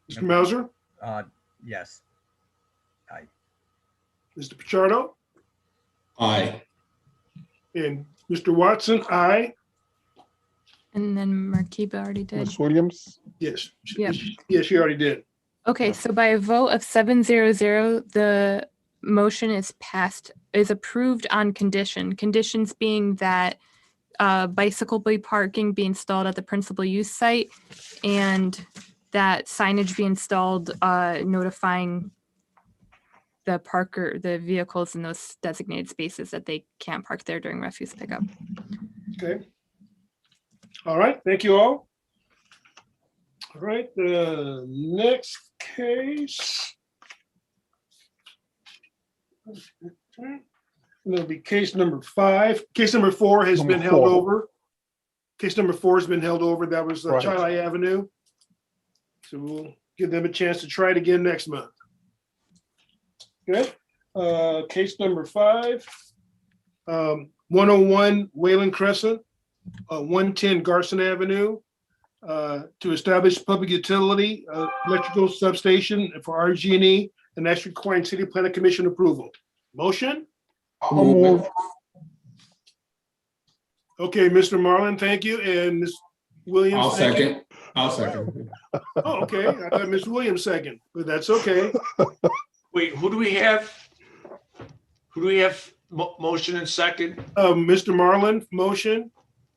Mr. Mauser, Yes. Aye. Mr. Pichardo, Aye. and Mr. Watson, aye. And then Markiba already did. Ms. Williams, Yes. Yep. Yes, she already did. Okay, so by a vote of 7-0-0, the motion is approved on conditions being that bicycle parking be installed at the principal use site and that signage be installed notifying the vehicles in those designated spaces that they can't park there during refuse pickup. Okay. All right, thank you all. All right, the next case. It'll be case number 5. Case number 4 has Number been held 4. over. Case number 4 has been held over. That was Right. Chili Avenue. So we'll give them a chance to try it again next month. Okay, case number 5, 101 Wayland Crescent, 110 Garson Avenue, to establish public utility, electrical substation for RG&E, and that's requiring City Planning Commission approval. Motion? I'll move. Okay, Mr. Marlin, thank you, and Ms. Williams. I'll thank you. second. I'll second. Oh, okay, I thought Ms. Williams second, but that's okay. Wait, who do we have? Who do we have motion and second? Mr. Marlin, motion,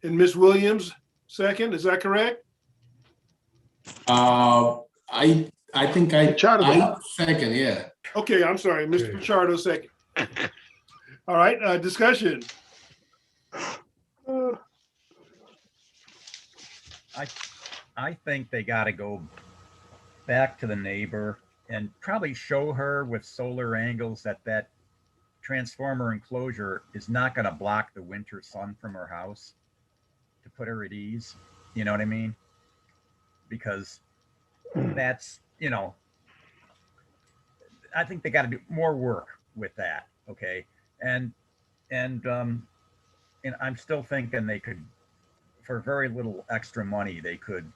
and Ms. Williams, second, is that correct? I think I second, yeah. Okay, I'm sorry, Mr. Pichardo, second. All right, discussion. I think they got to go back to the neighbor and probably show her with solar angles that that transformer enclosure is not going to block the winter sun from her house, to put her at ease. You know what I mean? Because that's, you know, I think they got to do more work with that. Okay. And I'm still thinking they could, for very little extra money, they could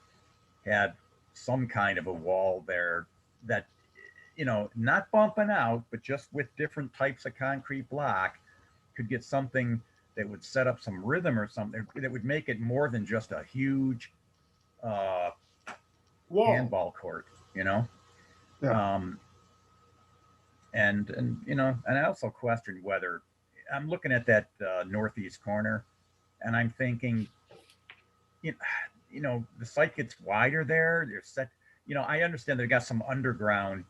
have some kind of a wall there that, you know, not bumping out, but just with different types of concrete block, could get something that would set up some rhythm or something that would make it more than just a huge handball court, you know? Yeah. And you know, and I also questioned whether, I'm looking at that northeast corner and I'm thinking, you know, the site gets wider there. They're set, you know, I understand they've got some underground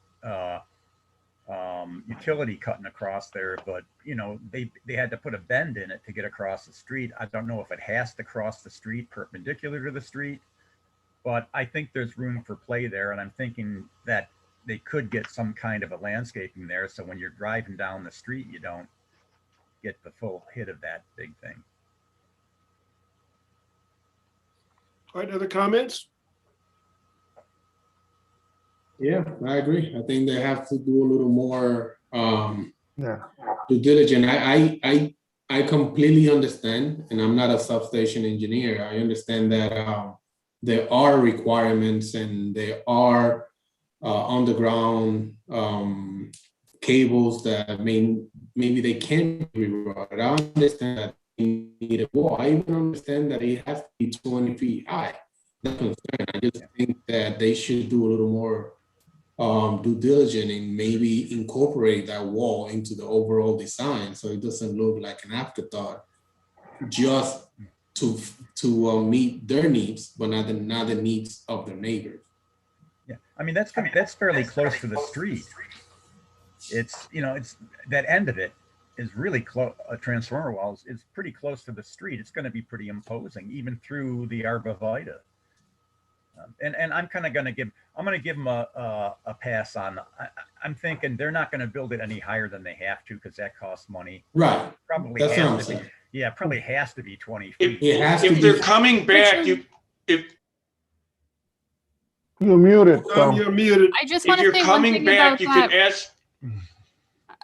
utility cutting across there, but you know, they had to put a bend in it to get across the street. I don't know if it has to cross the street perpendicular to the street, but I think there's room for play there. And I'm thinking that they could get some kind of a landscaping there, so when you're driving down the street, you don't get the full hit of that big thing. All right, other comments? Yeah, I agree. I think they have to do a little more Yeah. due diligence. I completely understand, and I'm not a substation engineer. I understand that there are requirements and there are underground cables that maybe they can't be routed. I understand that they need a wall. I even understand that it has to be 20 feet high. That's concern. I just think that they should do a little more due diligence and maybe incorporate that wall into the overall design so it doesn't look like an afterthought just to meet their needs, but not the needs of their neighbors. Yeah, I mean, that's fairly close to the street. It's, you know, it's that end of it is really close. A transformer wall is pretty close to the street. It's going to be pretty imposing, even through the arborvitae. And I'm kind of going to give them a pass on. I'm thinking they're not going to build it any higher than they have to because that costs money. Right. Probably That's what I'm has to be. saying. Yeah, probably has to be 20 feet. If they're coming back, if You're muted, Tom, you're muted. I just if want to you're say one coming thing back, about you that. can ask.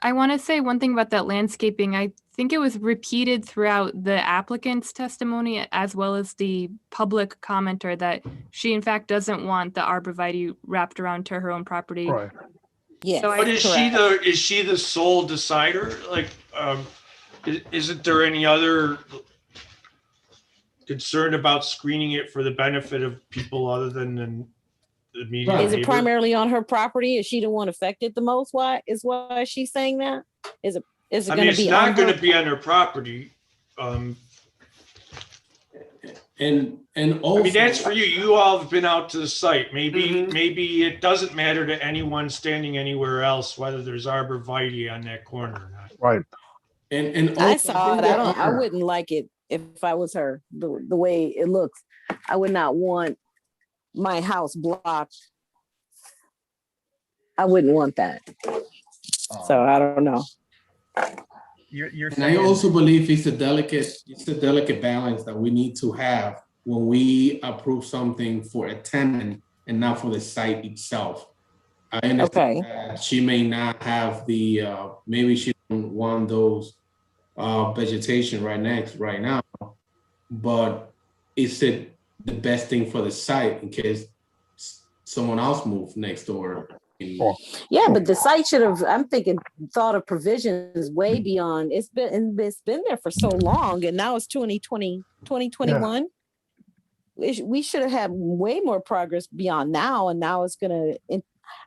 I want to say one thing about that landscaping. I think it was repeated throughout the applicant's testimony as well as the public commenter that she in fact doesn't want the arborvitae wrapped around to her own property. Right. Yes, So I- But is she the sole decider? Like, isn't there any other concern about screening it for the benefit of people other than the immediate Is it neighbor? primarily on her property? Is she the one affected the most? Why is she saying that? Is it I mean, going to it's be not on going her? to be on her property. And And I also, mean, that's for you. You all have been out to the site. Maybe, Mhm. maybe it doesn't matter to anyone standing anywhere else whether there's arborvitae on that corner or not. Right. and I also, saw think it. there I are- wouldn't like it if I was her, the way it looks. I would not want my house blocked. I wouldn't want that. So I don't know. You're And I saying, also believe it's a delicate balance that we need to have when we approve something for a tenant and not for the site itself. I understand that she may not have the, maybe she don't want those vegetation right now, but is it the best thing for the site in case someone else moves next door? Oh. Yeah, but the site should have, I'm thinking, thought of provisions way beyond. It's been there for so long, and now it's 2020, 2021. We should have had way more progress beyond now, and now it's gonna.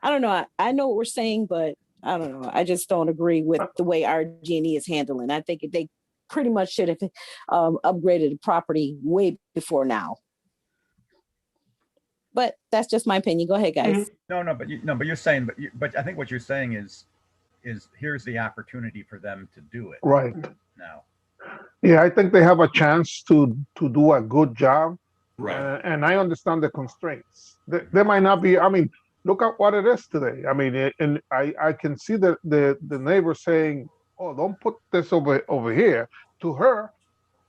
I don't know. I know what we're saying, but I don't know. I just don't agree with the way RG&E is handling. I think they pretty much should have upgraded the property way before now. But that's just my opinion. Go ahead, guys. no, but you're saying, but I think what you're saying is here's the opportunity for them to do it Right. now. Yeah, I think they have a chance to do a good job. Right. And I understand the constraints. They might not be. I mean, look at what it is today. I mean, and I can see the neighbor saying, "Oh, don't put this over here." To her,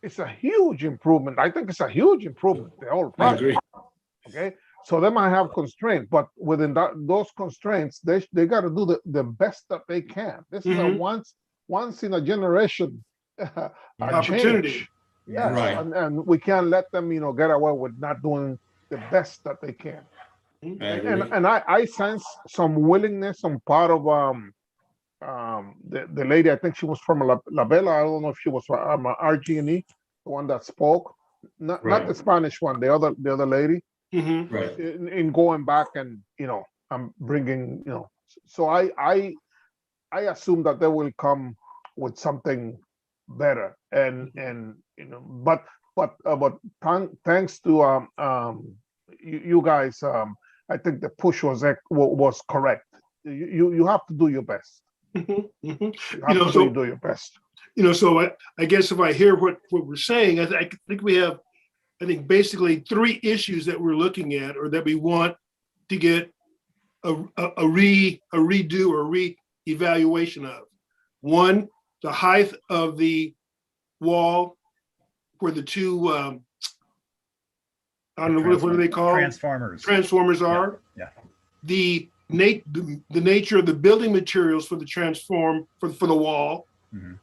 it's a huge improvement. I think it's a huge improvement. The whole I project. agree. Okay, so they might have constraints, but within those constraints, they got to do the best that they can. This is a once in a generation Opportunity. change. Yes, Right. and we can't let them, get away with not doing the best that they can. I agree. And I sense some willingness on part of the lady. I think she was from La Bella. I don't know if she was from RG&E, the one that spoke, not Right. the Spanish one, the other lady, Mhm. Right. in going back and I'm bringing So I assume that they will come with something better and but thanks to you guys, I think the push was correct. You have to do your best. Mhm. Mhm. You have to so do your best. So I guess if I hear what we're saying, I think we have, I think basically three issues that we're looking at, or that we want to get a redo or re-evaluation of. One, the height of the wall where the two, I don't know, what are they called? Transformers. Transformers are. Yeah. The nature of the building materials for the for the wall. Mhm.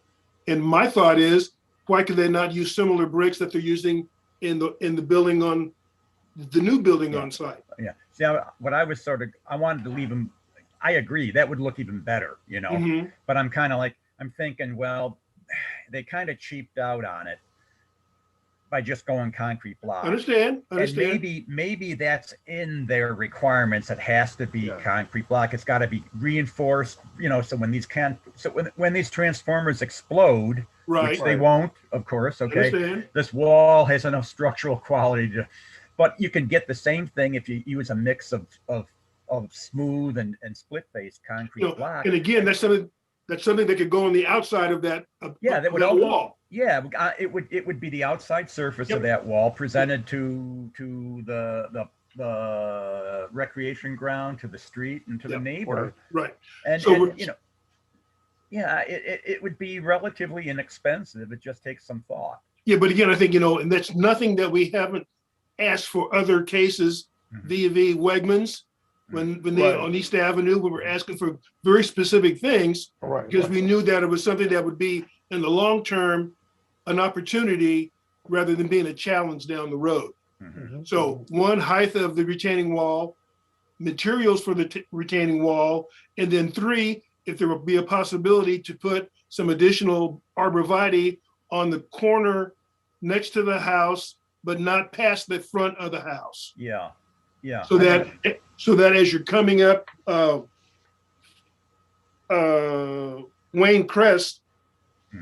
And my thought is, why could they not use similar bricks that they're using in the building on the new building on site? Yeah. See, what I was I wanted to leave them. I agree. That would look even better, Mhm. but I'm kind of like, I'm thinking, well, they kind of cheaped out on it by just going concrete block. Understand. And maybe that's in their requirements. It has to be concrete block. It's got to be reinforced, so when these transformers explode, Right. which they won't, of course, okay, Understand. this wall has enough structural quality but you can get the same thing if you use a mix of smooth and split face concrete block. And again, that's something that could go on the outside of that that would that wall. Yeah, it would be the outside surface of that wall presented to the recreation ground, to the street, and to the neighbor. Right. And, So it would be relatively inexpensive. It just takes some thought. Yeah, but again, I think and that's nothing that we haven't asked for other cases, v. Wegmans, when they on East Avenue, we were asking for very specific things, because we knew that it was something that would be in the long term an opportunity rather than being a challenge down the road. So one, height of the retaining wall, materials for the retaining wall, and then three, if there would be a possibility to put some additional arborvitae on the corner next to the house, but not past the front of the house. Yeah. So that as you're coming up Wayne Crest,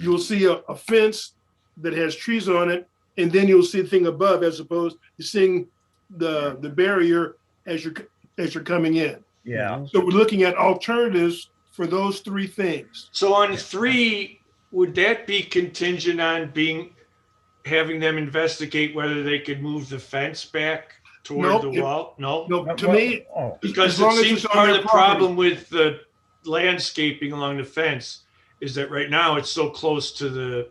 you'll see a fence that has trees on it and then you'll see the thing above as opposed to seeing the barrier as you're coming in. Yeah. So we're looking at alternatives for those three things. So on 3, would that be contingent on having them investigate whether they could move the fence back toward No, the wall? No? No, to Well, me, oh, Because as it long as seems it's on part of their the property. problem with the landscaping along the fence is that right now it's so close to the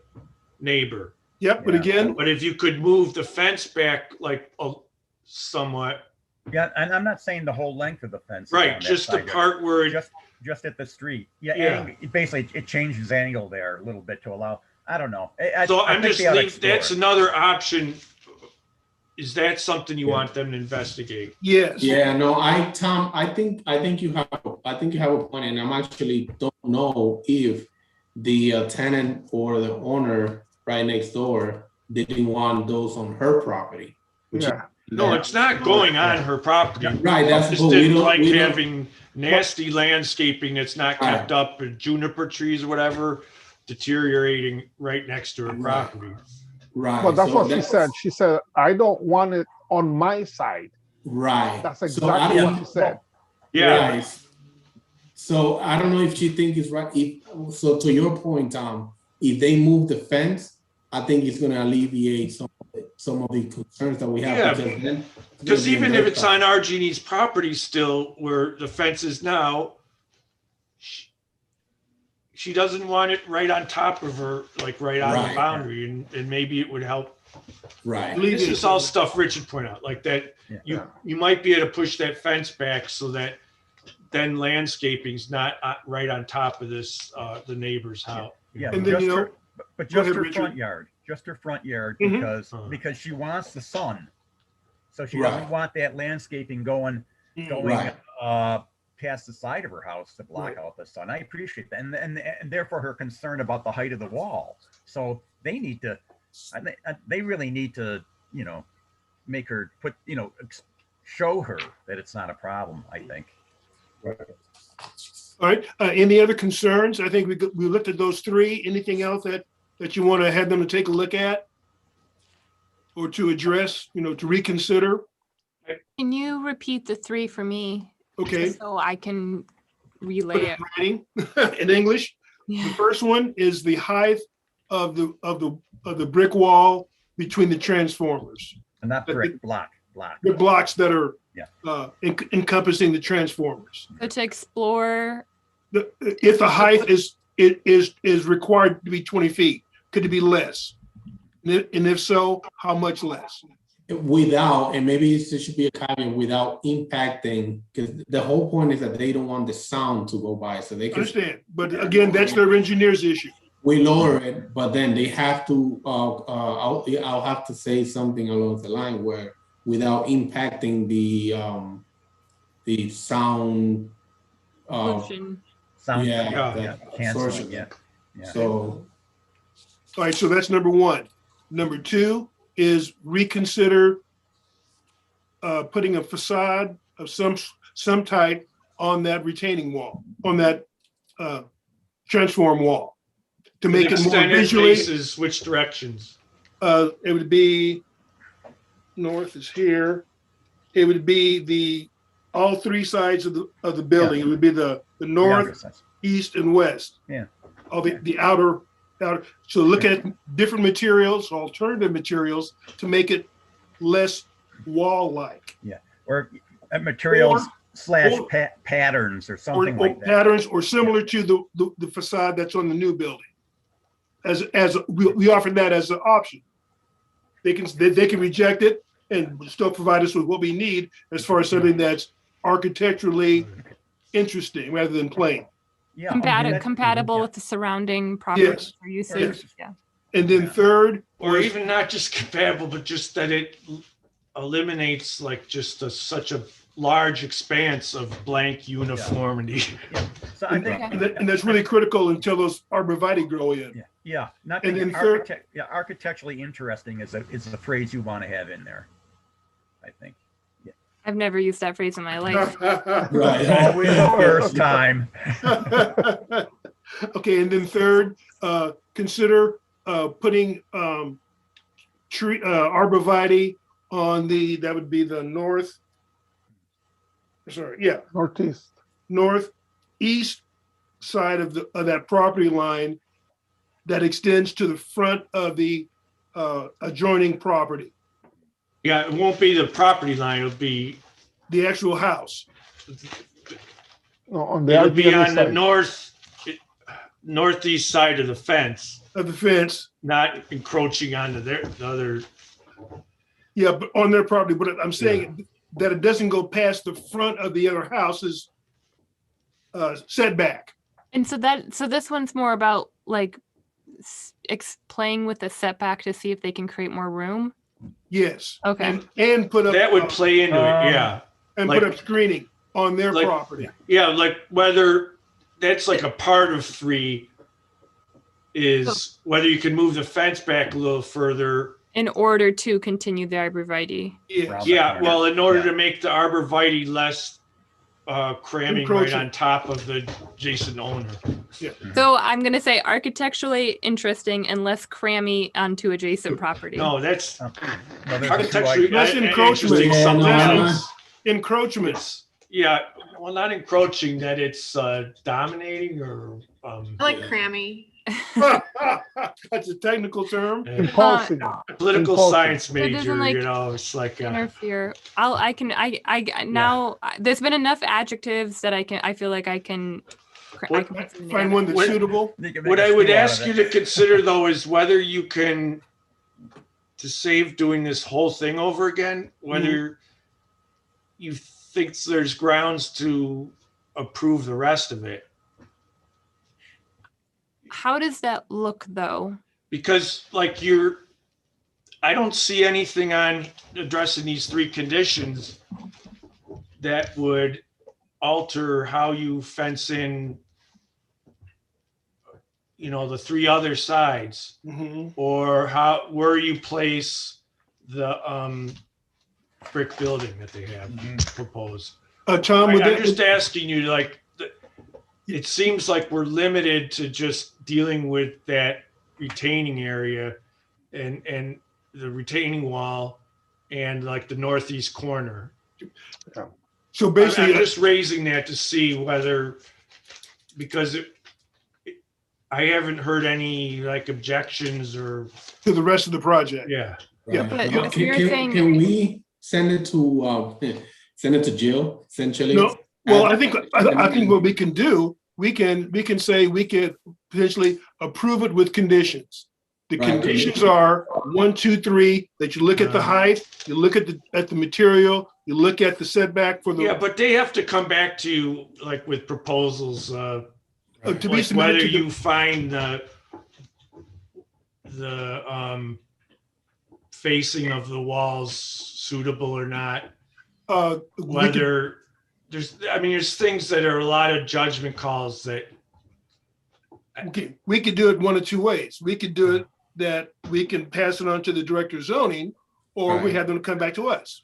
neighbor. Yep, but Yeah. again, But if you could move the fence back like somewhat, yeah, and I'm not saying the whole length of the fence. is right, on that just the side yard. part where it, Just at the street. Yeah, Yeah. basically it changes angle there a little bit to allow, I don't know. so I I'm think just they ought to leaving, explore that's it. another option. Is that something you Yeah. want them to investigate? yes. Yeah, no, Tom, I think you have a point, and I'm actually don't know if the tenant or the owner right next door didn't want those on her property. which is- Yeah. No, it's not going on her property. Right, that's Just what we didn't don't- like we don't- having nasty landscaping that's not kept up, and juniper trees or whatever deteriorating right next to her Right. property. Right. But that's so what she said. She said, I don't want it on my side. Right. That's So I exactly don't- what she said. Yeah, Right. So I don't know if she think it's right. So to your point, Tom, if they move the fence, I think it's going to alleviate some of the concerns that we have. Yeah, because then because it'll be even in if it's their on Argenie's property still, where the fence is now, she doesn't want it right on top of her, like right on the Right. boundary, and maybe it would help. Right. This is all stuff Rich would point out, like that, Yeah. you might be able to push that fence back so that then landscaping's not right on top of this, the neighbor's house. Yeah, And then, just you know, her, but go just ahead, her Richard. front yard, just her front yard, Mhm. because she wants the sun. So she Right. doesn't want that landscaping going Right. past the side of her house to block out the sun. I appreciate that, and therefore her concern about the height of the wall. So they need to, they really need to, make her put, show her that it's not a problem. I think. All right, any other concerns? I think we looked at those three. Anything else that you want to have them to take a look at? Or to address, to reconsider? Can you repeat the 3 for me? Okay, Just so I can relay put it it. in writing in English. The Yeah. first one is the height of the brick wall between the transformers. And not But brick, block. The blocks that are Yeah. encompassing the transformers. So to explore, If the height is required to be 20 feet, could it be less? And if so, how much less? Without, and maybe there should be a caveat, without impacting, because the whole point is that they don't want the sound to go by, so they I can. understand, but again, that's their engineer's issue. We lower it, but then they have to, I'll have to say something along the line where without impacting the sound. pollution. Sound. Yeah. Canceling. Yeah. So, All right, so that's number one. Number two is reconsider putting a facade of some type on that retaining wall, on that transform wall, to make it more Extended visually. faces which directions? It would be north is here. It would be all three sides of the building. It would be the north, east, and west. Yeah. All the outer. So look at different materials, alternative materials, to make it less wall-like. Yeah. Or materials slash or- patterns or Or something like that. patterns, or similar to the facade that's on the new building. As we offer that as an option. They can reject it and still provide us with what we need as far as something that's architecturally interesting rather than plain. Yeah. Compatible with the surrounding properties or usage. Yeah. And then third, Or even not just compatible, but just that it eliminates like just such a large expanse of blank uniformity. So I think. and that's really critical until those arborvitae grow in. Yeah. Not And being then third- architecturally interesting is the phrase you want to have in there. I think. I've never used that phrase in my life. right. Always the first time. Okay, and then third, consider putting tree, arborvitae on that would be the northeast side of that property line that extends to the front of the adjoining property, Yeah, it won't be the property line, it'll be, the actual house. No, on the it'll be ideal on the side. northeast side of the fence, Of the fence, not encroaching onto the other. yeah, but on their property, but I'm saying that it doesn't go past the front of the other house's setback. And so this one's more about like playing with the setback to see if they can create more room. Yes. Okay. And put up. That would play into it, yeah. And like- put up screening on their like- property. Yeah, like whether that's like a part of 3 is whether you can move the fence back a little further. In order to continue the arborvitae. Yes. Yeah, well, in order Yeah. to make the arborvitae less cramming right Encroaching. on top of the adjacent owner. So I'm gonna say architecturally interesting and less crammy onto adjacent property. No, that's No, there's two architecturally items. Less encroachment. interesting, Yeah, something no, else. Encroachment. It's, yeah, well, not encroaching, that it's dominating or I like crammy. That's a technical term. Impulsive. political Impulsive. science So it doesn't, major, like, you know, it's like Interfere. Now there's been enough adjectives that I feel like I can What- put something Find one together. that's What- suitable. You can make what a I would stew out ask of you it. to consider though is whether you can, to save doing this whole thing over again, whether you think there's grounds to approve the rest of it. How does that look though? Because like I don't see anything on addressing these 3 conditions that would alter how you fence in, the 3 other sides, Mhm. or where you place the brick building that they have proposed. Tom, I'm just asking you, like, it seems like we're limited to just dealing with that retaining area and the retaining wall and like the northeast corner. so I'm basically, just raising that to see whether, because I haven't heard any like objections or, to the rest of the project. yeah. Yeah, Right. but you're saying- Can we send it to Jill, essentially? No, well, I think what we can do, we can say we could potentially approve it with conditions. The Right. conditions are 1, 2, 3, that you look at the height, you look at the material, you look at the setback for the. Yeah, but they have to come back to you like with proposals, to be like submitted whether to the- you find the facing of the walls suitable or not. we could- Whether there's things that are a lot of judgment calls that, we could do it one of 2 ways. We could do it that we can pass it on to the director of zoning, or we Right. have them come back to us.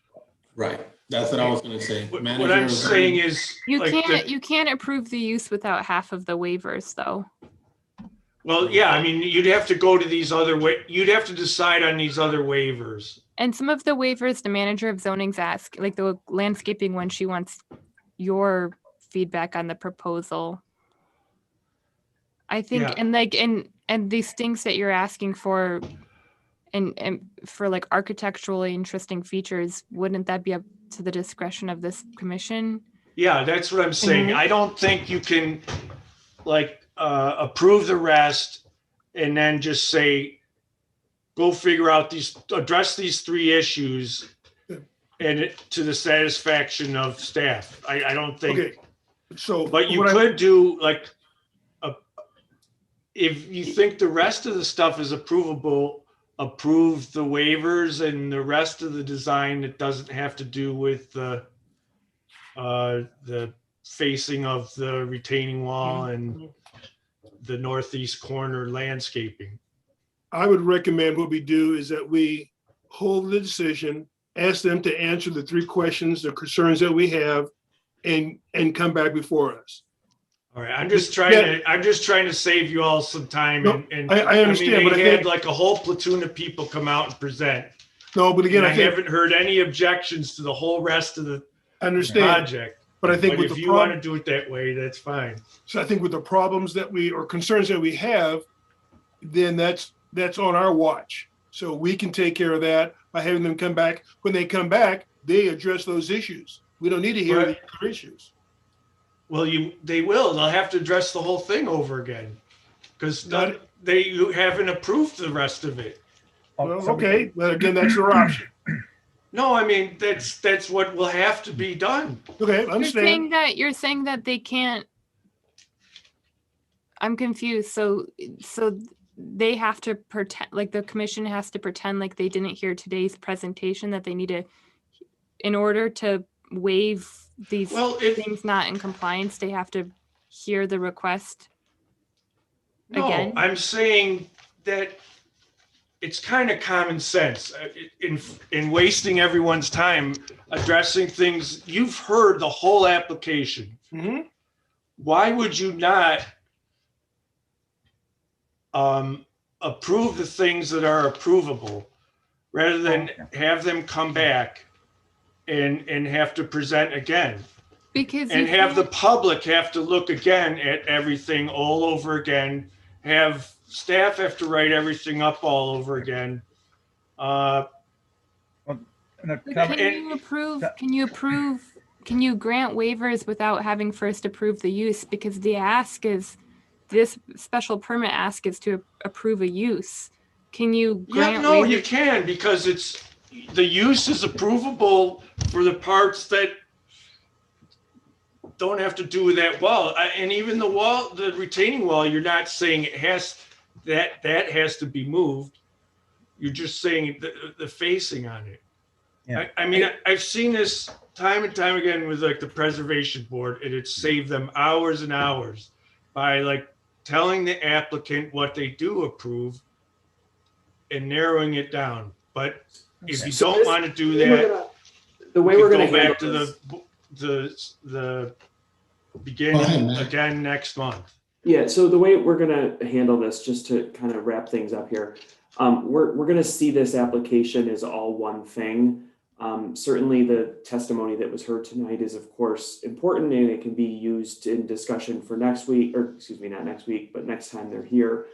Right, that's what I was gonna say. what Manager I'm of saying zoning. is. You like can't approve the use without half of the waivers though. Well, yeah, I mean, you'd have to go to these other you'd have to decide on these other waivers. And some of the waivers the manager of zoning's ask, like the landscaping one, she wants your feedback on the proposal. I think, Yeah. and these things that you're asking for and for like architecturally interesting features, wouldn't that be up to the discretion of this commission? Yeah, that's what I'm saying. Mhm. I don't think you can like approve the rest and then just say, go figure out address these 3 issues and to the satisfaction of staff. I don't think. Okay, so. But you what I- could do like, if you think the rest of the stuff is approvable, approve the waivers and the rest of the design that doesn't have to do with the facing of the retaining wall and the northeast corner landscaping. I would recommend what we do is that we hold the decision, ask them to answer the 3 questions, the concerns that we have, and come back before us. All right, I'm just trying to save you all some time. No, and I understand, but I they think- had like a whole platoon of people come out and present. No, but again, And I I think, haven't heard any objections to the whole rest of the I understand, project. but I think But with if the you want to problem, do it that way, that's fine. so I think with the problems that or concerns that we have, then that's on our watch. So we can take care of that by having them come back. When they come back, they address those issues. We don't need to hear Right. the other issues. Well, they will. They'll have to address the whole thing over again because Not- you haven't approved the rest of it. Well, So we okay, but again, that's their option. No, I mean that's what will have to be done. Okay, I You're understand. saying that they can't. I'm confused. So they have to pretend, like the commission has to pretend like they didn't hear today's presentation, that they need to, in order to waive these Well, things not in compliance, they have to hear the request No, again. I'm saying that it's kind of common sense in wasting everyone's time addressing things. You've heard the whole application. Mhm. Why would you not approve the things that are approvable rather than have them come back and have to present again? Because And you have the can't- public have to look again at everything all over again, have staff have to write everything up all over again. No, But Tom, can you grant waivers without having first approved the use? Because this special permit ask is to approve a use. Can you Yeah, grant no, waivers? you can, because the use is approvable for the parts that don't have to do with that wall. And even the retaining wall, you're not saying that has to be moved. You're just saying the facing on it. Yeah. I mean, I've seen this time and time again with like the preservation board, and it's saved them hours and hours by like telling the applicant what they do approve and narrowing it down. But if you So don't this- want to do we're that, gonna- the way we we're go going to back handle to this. the Go beginning ahead, Matt. again next month. Yeah, so the way we're gonna handle this, just to kind of wrap things up here, we're gonna see this application as all one thing. Certainly the testimony that was heard tonight is of course important, and it can be used in discussion for next week, or excuse me, not next week, but next time they're here.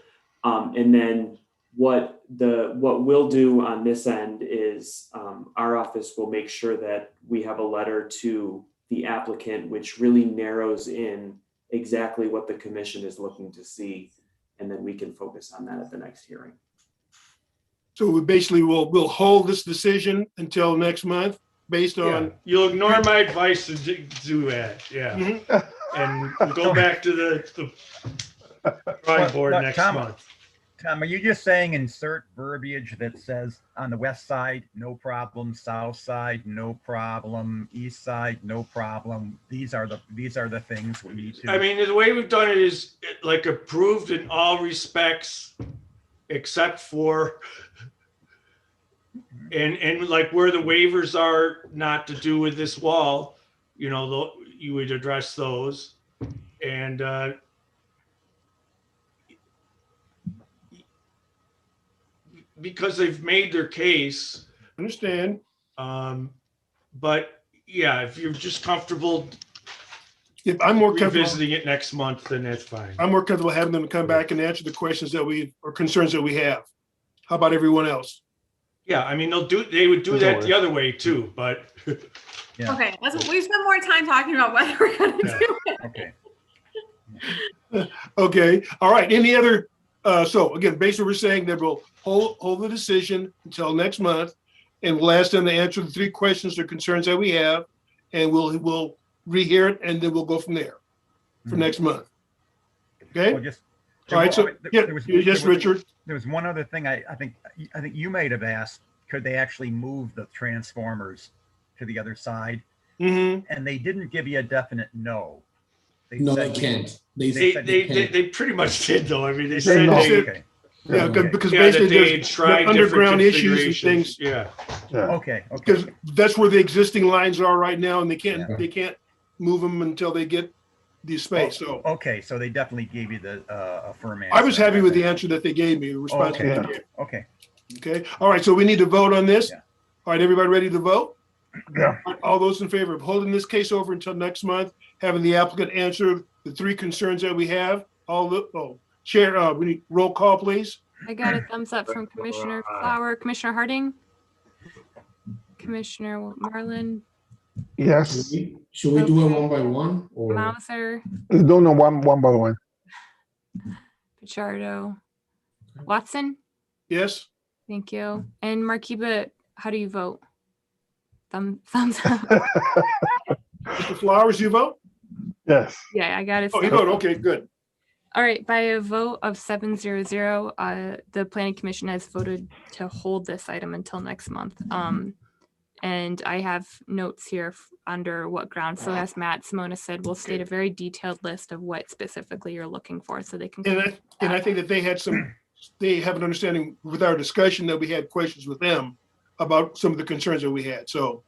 And then what we'll do on this end is our office will make sure that we have a letter to the applicant, which really narrows in exactly what the commission is looking to see, and then we can focus on that at the next hearing. So we basically we'll hold this decision until next month based Yeah, on, you'll ignore my advice to do that, yeah. Mhm. And we'll go back to the drawing board But next Tom- month. Tom, are you just saying insert verbiage that says on the west side, no problem, south side, no problem, east side, no problem? These are the things we need to. I mean, the way we've done it is like approved in all respects, except for, and like where the waivers are not to do with this wall, you would address those. And because they've made their case, understand, but yeah, if you're just comfortable if I'm more comfortable, revisiting it next month, then that's fine. I'm more comfortable having them come back and answer the questions or concerns that we have. How about everyone else? Yeah, I mean, they would do As that always. the other way too, but Yeah. Okay, we spent more time talking about whether we're gonna Yeah. do it. Okay. Okay, all right, any other, so again, basically we're saying that we'll hold the decision until next month, and we'll ask them to answer the 3 questions or concerns that we have, and we'll rehear it, and then we'll go from there for Mhm. next month. Well, Okay, just. all right, so, yeah, yes, Richard, There was one other thing I think you might have asked, could they actually move the transformers to the other side? mm-hmm, And they didn't give you a definite no. No, they said- can't. They they said they pretty much did though. I mean, they They said no. they, Okay, yeah, Okay. because yeah, that basically they had there's tried different underground issues and configurations. things, Yeah, okay. because that's where the existing lines are right now, and they Yeah. can't move them until they get the space. So Okay, so they definitely gave you the a firm answer. I was happy with the answer that they gave me, the response Okay. that they gave. Okay. Okay, all right, so we need to vote on this. Yeah. All right, everybody ready to vote? Yeah. All those in favor of holding this case over until next month, having the applicant answer the three concerns that we have? Chair, we need roll call, please. I got a thumbs up from Commissioner Flower, Commissioner Harding, Commissioner Marlin, Yes. Should we do it one by one or? Mauser, Don't know one by one. Pichardo, Watson. Yes? Thank you. And Markiba, how do you vote? Thumbs up. Mr. Flowers, you vote? Yes. Yeah, I got it. Oh, you vote, okay, good. All right, by a vote of 700, the planning commission has voted to hold this item until next month. And I have notes here under what grounds. So as Matt Simona said, we'll state a very detailed list of what specifically you're looking for so they can. And I think that they have an understanding with our discussion that we had questions with them about some of the concerns that we had. So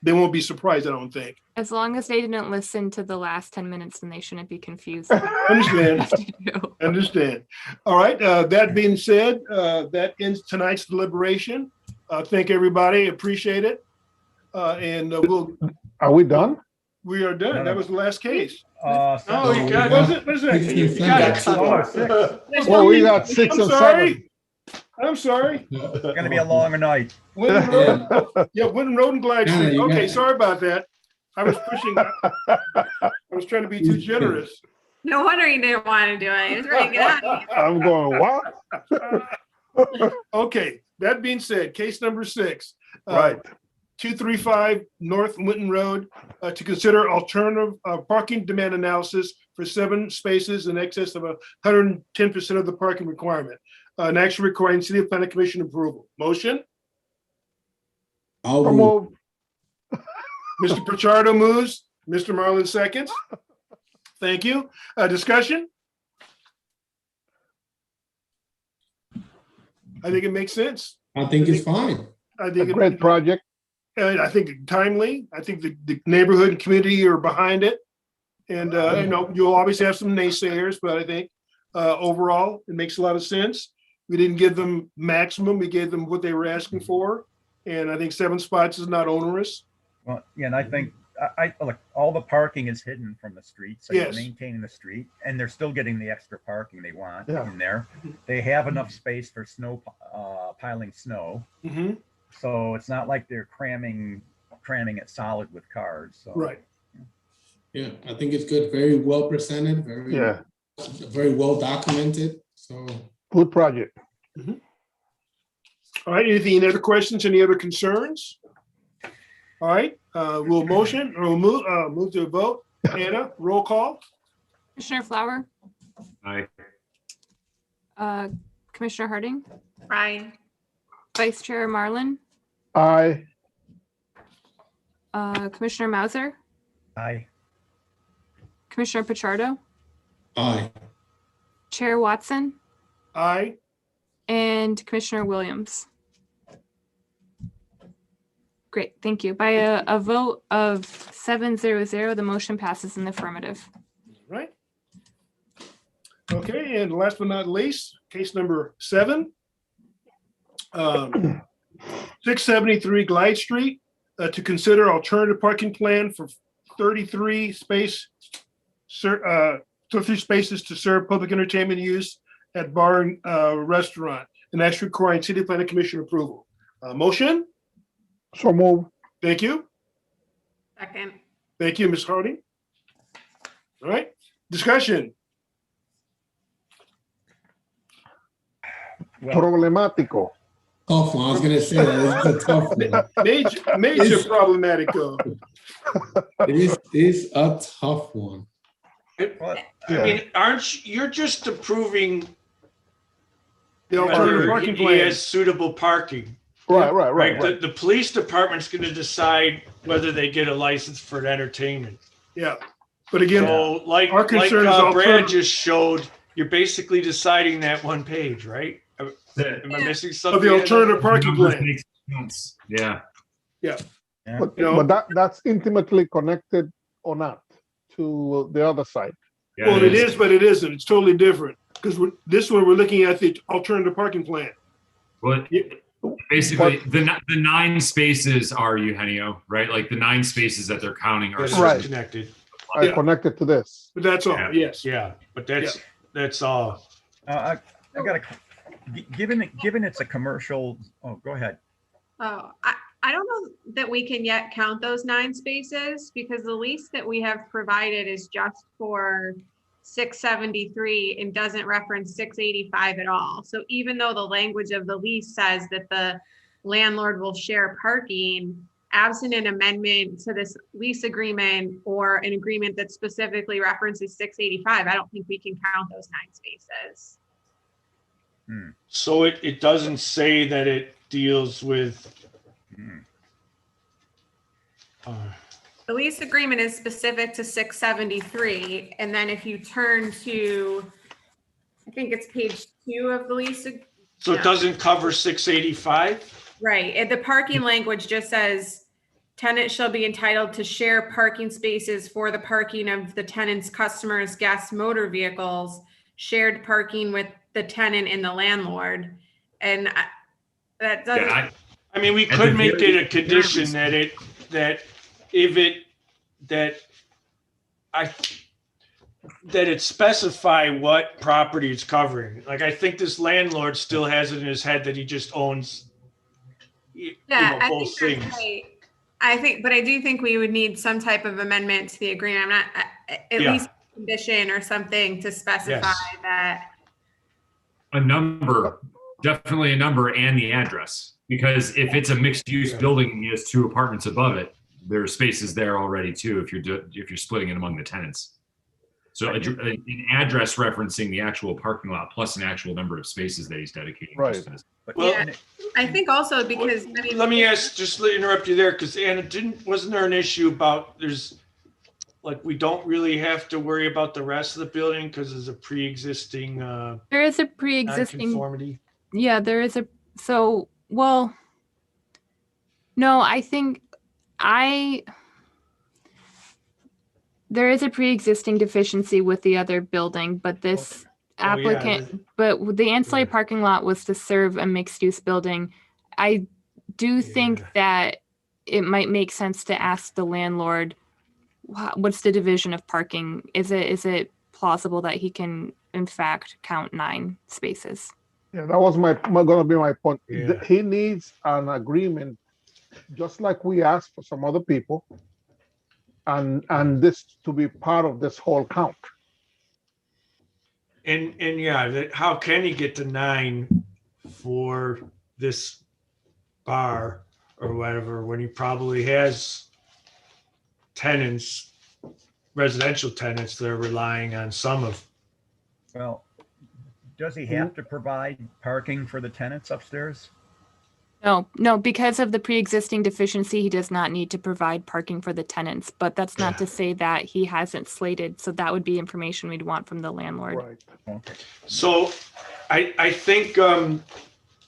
they won't be surprised, I don't think. As long as they didn't listen to the last 10 minutes, then they shouldn't be confused. Understand. All right, that being said, that ends tonight's deliberation. Thank everybody, appreciate it. And Are we done? we are done. That was the last case. Oh, you got Was it? Was it? You got it. Well, we got 6 I'm and sorry. I'm sorry. It's gonna be a longer night. Winton Road, yeah, Winton Road and Glide Yeah, Street. you Okay, got- sorry about that. I was pushing. I was trying to be too generous. No wonder you didn't want to do it. He was ready to get out. I'm going, what? Okay, that being said, case number 6. Right. 235 North Winton Road, to consider alternative parking demand analysis for 7 spaces in excess of 110% of the parking requirement. An action requiring City Planning Commission approval. Motion? I'll So move. move. Mr. Pichardo moves, Mr. Marlin seconds. Thank you. Discussion? I think it makes sense. I think it's fine. I A think great project. And I think timely. I think the neighborhood and community are behind it. And, you'll always have some naysayers, but I think overall, it makes a lot of sense. We didn't give them maximum. We gave them what they were asking for. And I think 7 spots is not onerous. Well, yeah, and I think I look, all the parking is hidden from the street, so Yes. you're maintaining the street, and they're still getting the extra parking they want Yeah. in there. They have enough space for snow piling snow, Mhm. so it's not like they're cramming it solid with cars. So. Right. Yeah, I think it's good. Very well presented, Yeah, very well documented. So good project. All right, any other questions, any other concerns? All right, we'll move to a vote. Anna, roll call. Commissioner Flower, Aye. Commissioner Harding, Right. Vice Chair Marlin, Aye. Commissioner Mauser, Aye. Commissioner Pichardo, aye. Chair Watson, Aye. and Commissioner Williams. Great, thank you. By a vote of 700, the motion passes in the affirmative. Right. Okay, and last but not least, case number 7. 673 Glide Street, to consider alternative parking plan for 33 spaces to serve public entertainment use at bar and restaurant, and that's requiring City Planning Commission approval. Motion? So move. Thank you. Second. Thank you, Ms. Harding. All right, discussion. Well, Problemático. Tough one. I was gonna say that is a tough one. Major problematico. It is a tough one. well, I mean, you're just approving The alternative whether parking he plan. has suitable parking. Right. Right, the police department's gonna decide whether they get a license for entertainment. Yeah, but again, So like our concern is Brad alternative. just showed, you're basically deciding that one page, right? Am I missing of something? the alternative parking Numbers plan. make sense. Yeah. But, You know- but that's intimately connected or not. to the other side. Yeah, Well, it is, but it isn't. It's totally different. Because this one, we're looking at the alternative parking plan. Well, basically, the 9 spaces are Eugenio, right? Like the 9 spaces that they're counting are It's Right. connected. I Yeah. connected to this. But that's all, Yeah. yes. Yeah, but that's all. I got a, given it's a commercial, oh, go ahead. Oh, I don't know that we can yet count those 9 spaces because the lease that we have provided is just for 673 and doesn't reference 685 at all. So even though the language of the lease says that the landlord will share parking, absent an amendment to this lease agreement or an agreement that specifically references 685, I don't think we can count those 9 spaces. So it doesn't say that it deals with. The lease agreement is specific to 673, and then if you turn to, I think it's page 2 of the lease. So it doesn't cover 685? Right, and the parking language just says, tenant shall be entitled to share parking spaces for the parking of the tenant's customers, guests, motor vehicles, shared parking with the tenant and the landlord. And that doesn't. Yeah, I mean, we At could the make very- it a condition that it specify what property it's covering. Like, I think this landlord still has it in his head that he just owns, Yeah, I both think things. that's right. But I do think we would need some type of amendment to the agreement. I'm not, at Yeah. least a condition or something to specify Yes. that. a number, definitely a number and the address. Because if it's a mixed-use building and he has 2 apartments above it, there are spaces there already too if you're splitting it among the tenants. So an address referencing the actual parking lot plus an actual number of spaces that he's dedicating. Right. just to this. But Well, and it- I think also because, I mean. Let me ask, just to interrupt you there, because Anna, wasn't there an issue about we don't really have to worry about the rest of the building because there's a pre-existing There is a pre-existing, nonconformity? yeah, there is a, so, well, no, I think there is a pre-existing deficiency with the other building, but this Oh, yeah, applicant, but the ancillary Yeah. parking lot was to serve a mixed-use building. I do think Yeah. that it might make sense to ask the landlord, what's the division of parking? Is it plausible that he can in fact count 9 spaces? Yeah, that was gonna be my point. Yeah. He needs an agreement, just like we asked for some other people, and this to be part of this whole count. And yeah, how can you get to 9 for this bar or whatever when he probably has tenants, residential tenants that are relying on some of. well, does he have to provide parking for the tenants upstairs? No, because of the pre-existing deficiency, he does not need to provide parking for the tenants, but that's not to say that he hasn't slated, so that would be information we'd want from the landlord. Right. Okay. So I think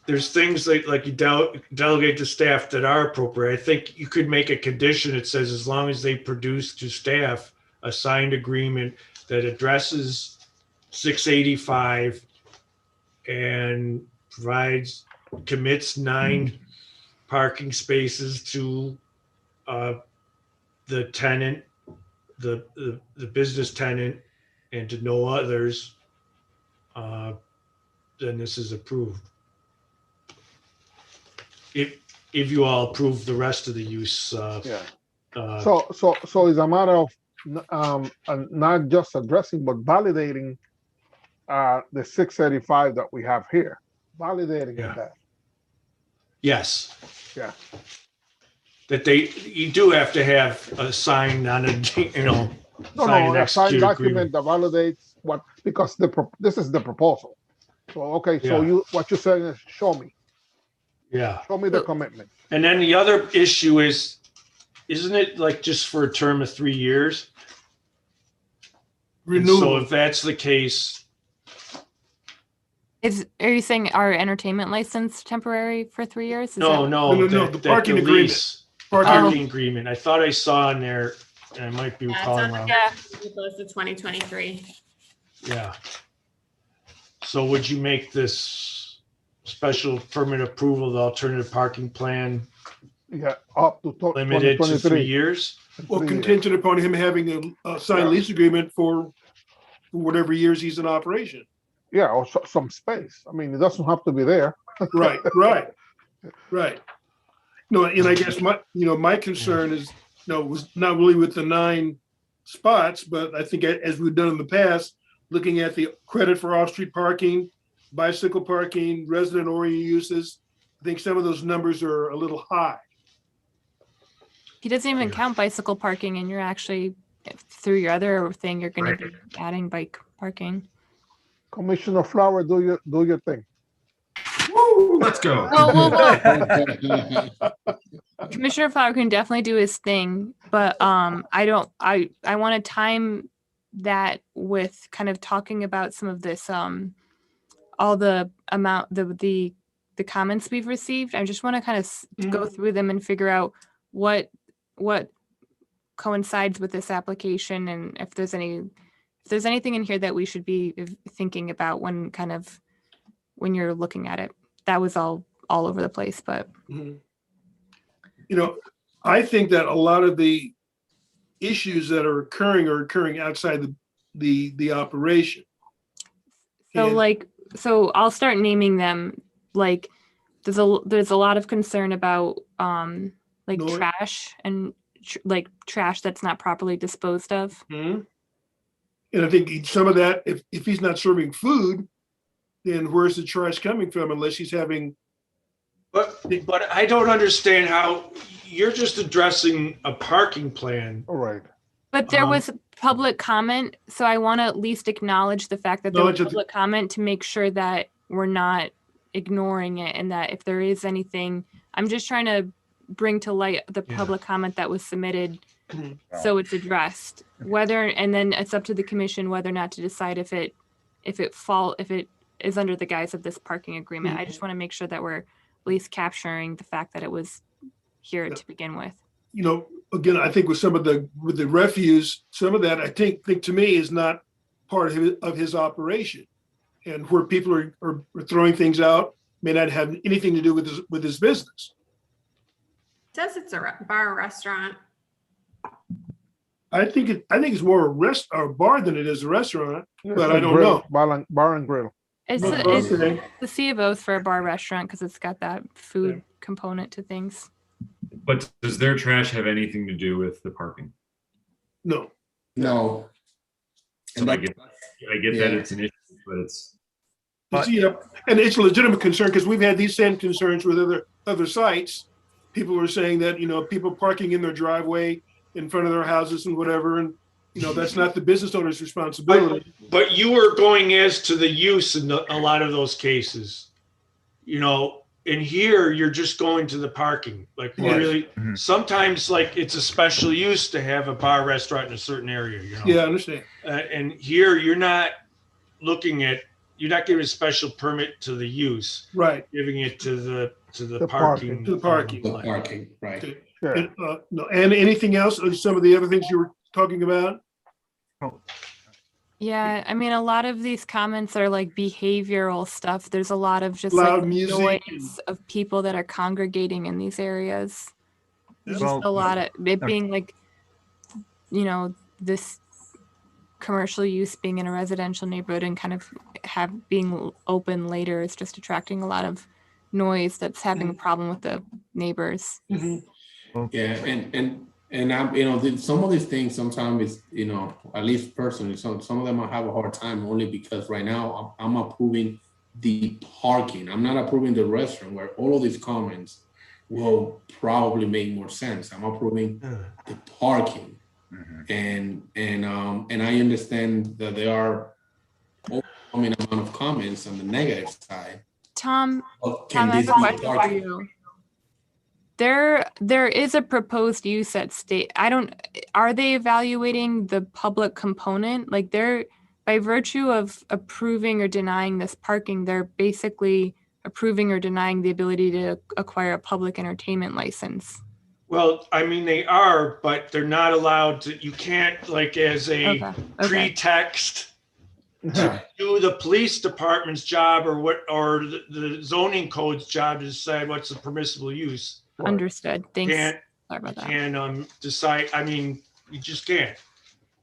there's things like you delegate to staff that are appropriate. I think you could make a condition that says as long as they produce to staff a signed agreement that addresses 685 and commits 9 parking spaces to the tenant, the business tenant, and to no others, then this is approved. If you all approve the rest of the use, Yeah. uh, So it's a matter of not just addressing, but validating the 685 that we have here. Validating Yeah. that. yes. Yeah. That you do have to have a sign on a, No, signed and a signed executed document agreement. that validates because this is the proposal. So, okay, so Yeah. what you're saying is show me Yeah. the commitment. And then the other issue is, isn't it like just for a term of 3 years? And so Renewal. if that's the case, Are you saying our entertainment license temporary for 3 years? Is no, that- no, No, that the parking agreement. lease, Parking- parking agreement. I thought I saw in there, I might be Yeah, it's recalling on the wrong. Yeah. Close to 2023. Yeah. So would you make this special permit approval, the alternative parking plan Yeah, up to limited to 3 2023. years? Well, 3 years. contingent upon him having a signed lease agreement for whatever years he's in operation. Yeah, or some space. I mean, it doesn't have to be there. Right, right, right. No, and I guess my concern is, was not really with the 9 spots, but I think as we've done in the past, looking at the credit for off-street parking, bicycle parking, resident-oriented uses, I think some of those numbers are a little high. He doesn't even count bicycle parking, and you're actually, through your other thing, you're going to be adding bike parking. Commissioner Flower, do your thing. Woo, let's go. Commissioner Flower can definitely do his thing, but I want to time that with kind of talking about some of this, all the amount, the comments we've received. I just want to kind of go through them and figure out what coincides with this application, and if there's anything in here that we should be thinking about when you're looking at it. That was all over the place, but I think that a lot of the issues that are occurring outside the operation. So I'll start naming them. Like there's a lot of concern about Noise. trash and trash that's not properly disposed of. And I think some of that, if he's not serving food, then where's the trash coming from unless he's having? But I don't understand how you're just addressing a parking plan. All right. But there was public comment, so I want to at least acknowledge the fact that there was public comment to make sure that we're not ignoring it, and that if there is anything, I'm just trying to bring to light the public comment that was submitted, so it's addressed. And then it's up to the commission whether or not to decide if it is under the guise of this parking agreement. I just want to make sure that we're at least capturing the fact that it was here to begin with. Again, I think with the refuse, some of that I think to me is not part of his operation, and where people are throwing things out may not have anything to do with his business. It says it's a bar or restaurant. I think it's more a bar than it is a restaurant, Yeah, but it's I a don't grill, know. Bar and grill. It's Okay. the C of O's for a bar restaurant because it's got that food component to things. But does their trash have anything to do with the parking? No. No. So I get that Yeah. it's an issue, but it's. And it's a legitimate concern because we've had these same concerns with other sites. People are saying that, people parking in their driveway in front of their houses and whatever, and that's not the business owner's responsibility. But you were going as to the use in a lot of those cases. In here, you're just going to the parking. Like Yes. really, sometimes like it's a special use to have a bar restaurant in a certain area. Yeah, I understand. And here you're not giving a special permit to the use. Right. Giving it to the The parking. To the parking. The parking, right. Okay. Yeah. No, and anything else? Some of the other things you were talking about? Yeah, I mean, a lot of these comments are like behavioral stuff. There's a lot of just Loud like music noise of people that are congregating in these areas. There's Well, just a lot of it being like, this commercial use being in a residential neighborhood and kind of being open later is just attracting a lot of noise that's having a problem with the neighbors. Yeah, and I'm, some of these things sometimes is, at least personally, some of them I have a hard time only because right now I'm approving the parking. I'm not approving the restaurant where all of these comments will probably make more sense. I'm approving the parking. And I understand that there are overwhelming amount of comments on the negative side. Tom, Can I have this a be question for parking? you. There is a proposed use at state. Are they evaluating the public component? Like by virtue of approving or denying this parking, they're basically approving or denying the ability to acquire a public entertainment license. Well, I mean, they are, but they're not allowed to, you can't like as a Okay. pretext to do the police department's job or the zoning code's job to decide what's a permissible use. Understood. Thanks. Can't, Sorry about that. can decide, I mean, you just can't.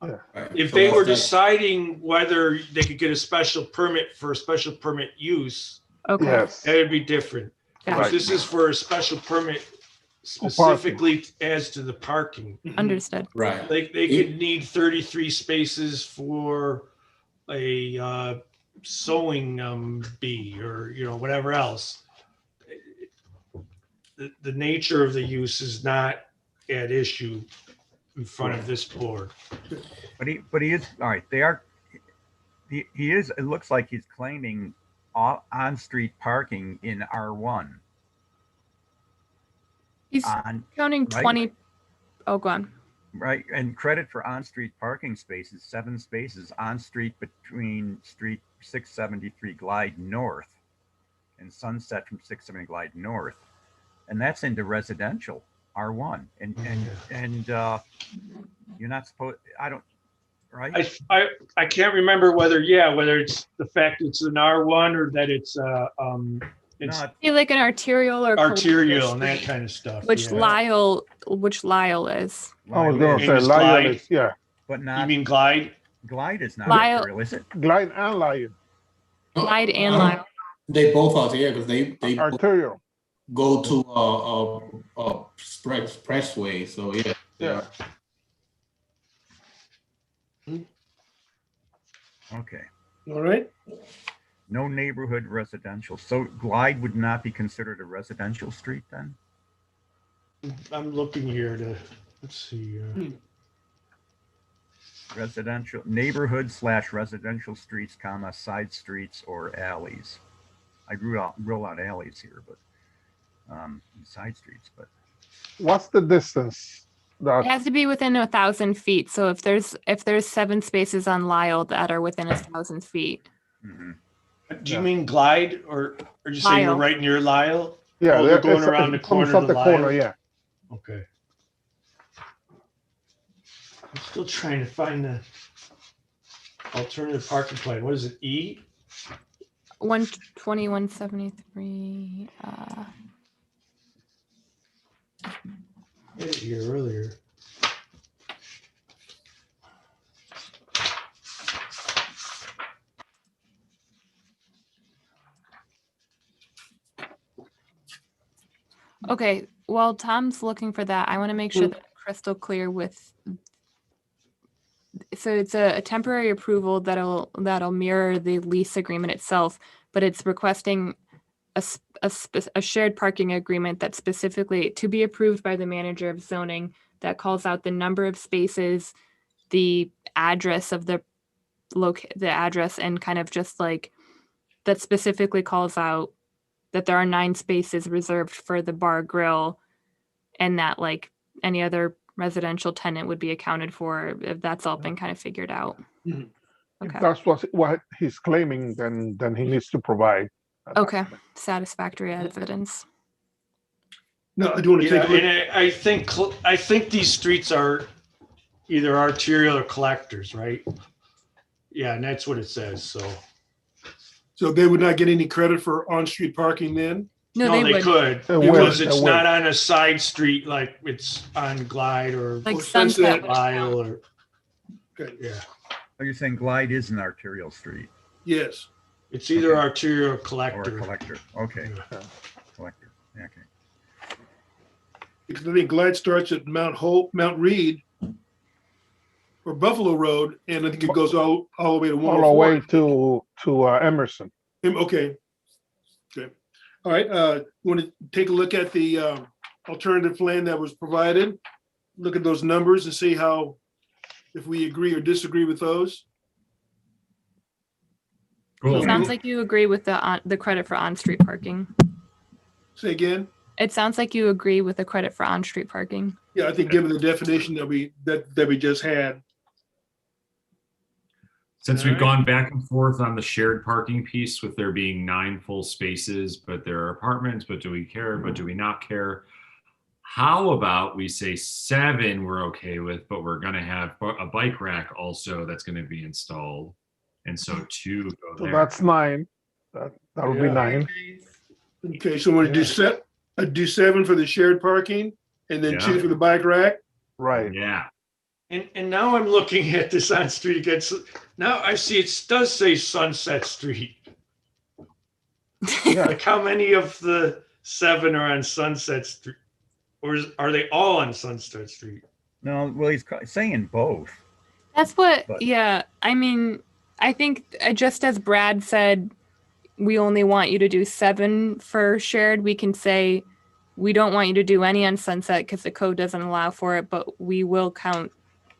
Right. If So they what's were that? deciding whether they could get a special permit for a special permit use, Okay. Yes. that would be different. Gotcha. But this is for a special permit specifically as to the parking. Understood. Right. They could need 33 spaces for a sewing bee or, you know, whatever else. The nature of the use is not at issue in front of this board. But he is, all right, he is, it looks like he's claiming on-street parking in R1. He's counting right? 20. Oh, go on. Right, and credit for on-street parking spaces, 7 spaces on-street between Street 673 Glide North and Sunset from 670 Glide North. And that's into residential R1. And you're not supposed, I don't, right? I can't remember whether it's the fact it's an R1 or that it's Like an arterial or arterial and that kind of stuff. Which Lyle is. I was going to say Amos Lyle Glide. is, yeah. But You not, mean Glide? Glide is not Lyle- arterial, is it? Glide and Lion, Glide and Lyle. They both are there because they both arterial. go to expressway. So yeah. Yeah. Okay. All right. No neighborhood residential. So Glide would not be considered a residential street then? I'm looking here to, let's see. Residential, neighborhood / residential streets, comma, side streets or alleys. I roll out alleys here, but side streets, but. What's the distance? It has to be within 1,000 feet. So if there's 7 spaces on Lyle that are within 1,000 feet. Mhm. Do you mean Glide or are you saying Lyle. we're right near Lyle? Yeah, Oh, they're going around the corner Comes up to the corner, Lyle? yeah. Okay. I'm still trying to find the alternative parking plan. What is it? E? 120, 173. I had it here earlier. Okay, while Tom's looking for that, I want to make sure that I'm crystal clear with. So it's a temporary approval that'll mirror the lease agreement itself, but it's requesting a shared parking agreement that's specifically to be approved by the manager of zoning that calls out the number of spaces, the address of the address, and kind of just like that specifically calls out that there are 9 spaces reserved for the bar grill, and that like any other residential tenant would be accounted for if that's all been kind of figured out. Mhm. If Okay. that's what he's claiming, then he needs to provide. Okay. Satisfactory evidence. No, I do want to Yeah, take a look. and I think these streets are either arterial or collectors, right? Yeah, and that's what it says, so. So they would not get any credit for on-street parking then? No, they would. could, They because would, it's they not on a side street like it's on Glide or Like Or Sunset. Sunset. would Lyle count. or, Okay, yeah. Are you saying Glide is an arterial street yes. It's either Okay. arterial or or a collector. collector? Okay, Yeah. collector, yeah, okay. Because I think Glide starts at Mount Reed or Buffalo Road, and I think it goes all the way to All the way 104. to Emerson. Okay. Okay. All right. Want to take a look at the alternative plan that was provided? Look at those numbers and see how, if we agree or disagree with those. Cool. Sounds like you agree with the credit for on-street parking. Say again? It sounds like you agree with the credit for on-street parking. Yeah, I think given the definition that we just had. Since we've Alright. gone back and forth on the shared parking piece with there being 9 full spaces, but there are apartments, but do we care, but do we not care? How about we say 7 we're okay with, but we're gonna have a bike rack also that's gonna be installed. And so 2 go So there. that's 9. That would be Yeah. 9. Okay, so we want to do 7 for the shared parking and then Yeah. 2 for the bike rack. Right. Yeah. And now I'm looking at this on street again. So now I see it does say Sunset Street. Yeah. Like how many of the 7 are on Sunset Street? Or are they all on Sunset Street? No, well, he's saying both. That's what, But- yeah. I mean, I think just as Brad said, we only want you to do 7 for shared. We can say we don't want you to do any on Sunset because the code doesn't allow for it, but we will count.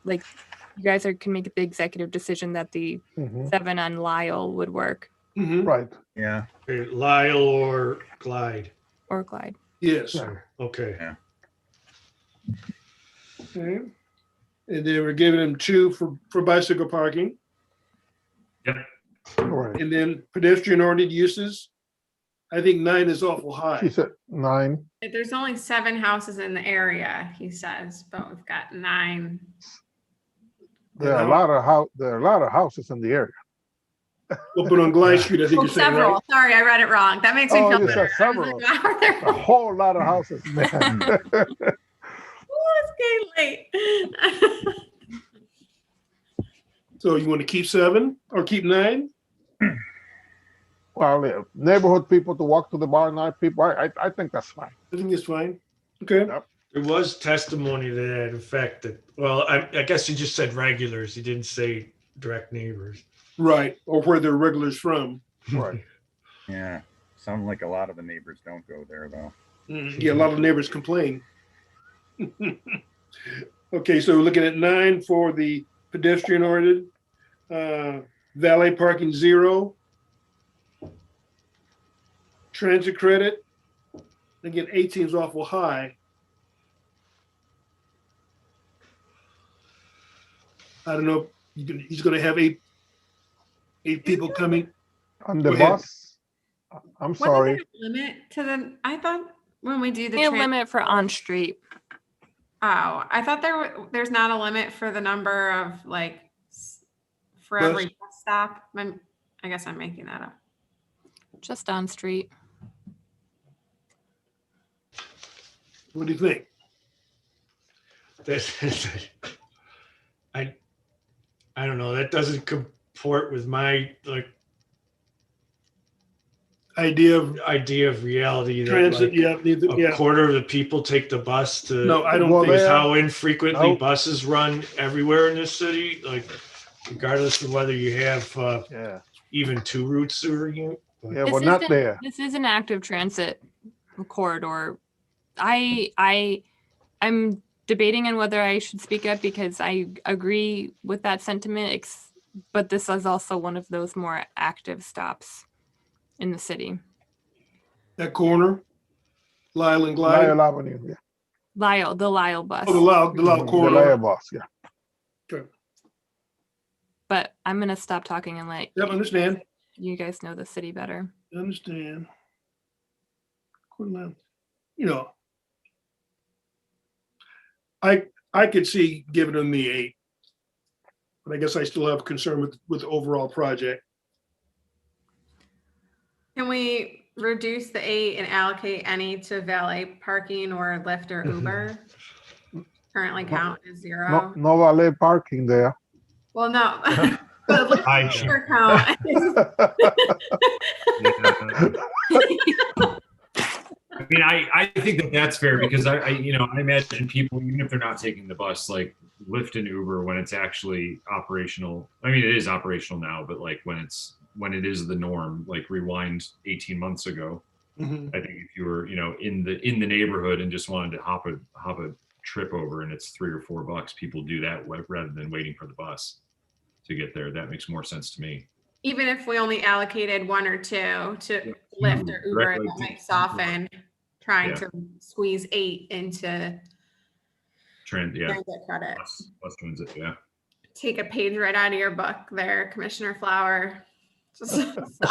Like, you guys can make the executive decision that the Mhm. 7 on Lyle would work, Mhm. Right. Yeah. Okay, Lyle or Glide? or Clyde. Yes. Yeah. Okay. Okay. And then we're giving them 2 for bicycle parking. Right. And then pedestrian oriented uses. I think 9 is awful She high. said 9. There's only 7 houses in the area, he says, but we've got 9. There are a lot of houses in the area. We'll put on Glide Street, I think Oh, you're saying, several. right? Sorry, I read it wrong. That makes me Oh, feel you better. said I was several. like, wow, there- A whole lot of houses. Ooh, it's getting late. So you want to keep 7 or keep 9? Well, yeah, neighborhood people to walk to the bar, night people. I think that's fine. I think it's fine. Okay. Yep. There was testimony to that effect that, well, I guess he just said regulars. He didn't say direct neighbors. Right. Or where they're regulars from. Right. Yeah. Sound like a lot of the neighbors don't go there though. Yeah, a lot of neighbors complain. Okay, so we're looking at 9 for the pedestrian oriented. Valet parking 0. Transit credit. Again, 18 is awful high. I don't know. He's going to have 8 people coming. On the Go ahead. bus, I'm sorry. Wasn't there a limit to the, I thought when we do the. A tran- limit for on street. Oh, I thought there's not a limit for the number of like for every bus stop. I guess I'm making that up. Just on street. What do you think? I don't know. That doesn't comport with my Idea of idea of reality. That, transit, like, yeah, a yeah. quarter of the people take the bus to. No, I don't Well, think Because so. how infrequently Nope. buses run everywhere in this city, like regardless of whether you have Yeah. even 2 routes through you. Yeah, This we're not isn't- there. This is an active transit corridor. I'm debating on whether I should speak up because I agree with that sentiment, but this is also one of those more active stops in the city. That corner, Lyle and Glide. Lyle Avenue. Yeah. The Lyle bus. Oh, the Lyle The Lyle corridor. bus. Yeah. But I'm gonna stop talking and let Yep, understand. you guys know the city better. Understand. You know, I could see giving them the 8, but I guess I still have concern with the overall project. Can we reduce the 8 and allocate any to valet parking or Lyft or Uber? Currently count as 0. No valet parking there. Well, no. The Lyft I- and Uber count. I mean, I think that's fair because I imagine people, even if they're not taking the bus, like Lyft and Uber when it's actually operational. I mean, it is operational now, but like when it is the norm, like rewind 18 months ago, Mhm. I think if you were, in the neighborhood and just wanted to hop a trip over and it's $3 or $4, people do that rather than waiting for the bus to get there. That makes more sense to me. Even if we only allocated 1 or 2 to Lyft or Uber, Directly that to- might soften trying Yeah. to squeeze 8 into Trend, yeah. transit credit. Bus transit, yeah. Take a page right out of your book there, Commissioner Flower. Just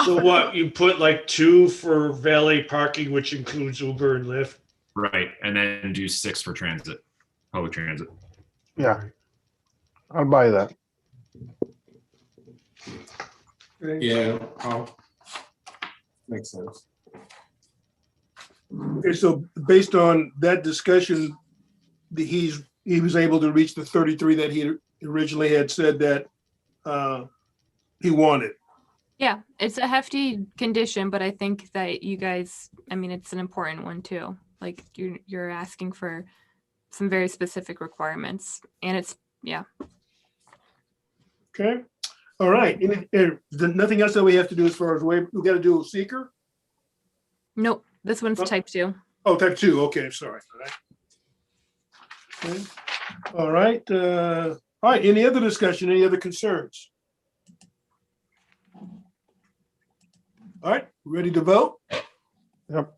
So what, you put like 2 for valet parking, which includes Uber and Lyft? Right, and then do 6 for transit, public transit. Yeah. I'll buy that. Okay. Yeah, makes sense. Okay, so based on that discussion, he was able to reach the 33 that he originally had said that he wanted. Yeah, it's a hefty condition, but I think that you guys, I mean, it's an important one too. Like you're asking for some very specific requirements, and it's, yeah. Okay, all right. Nothing else that we have to do as far as we got to do a seeker? Nope, this one's type 2. Oh, type 2. Okay, sorry. Okay. All right. All right. Any other discussion? Any other concerns? All right. Ready to vote? Yep.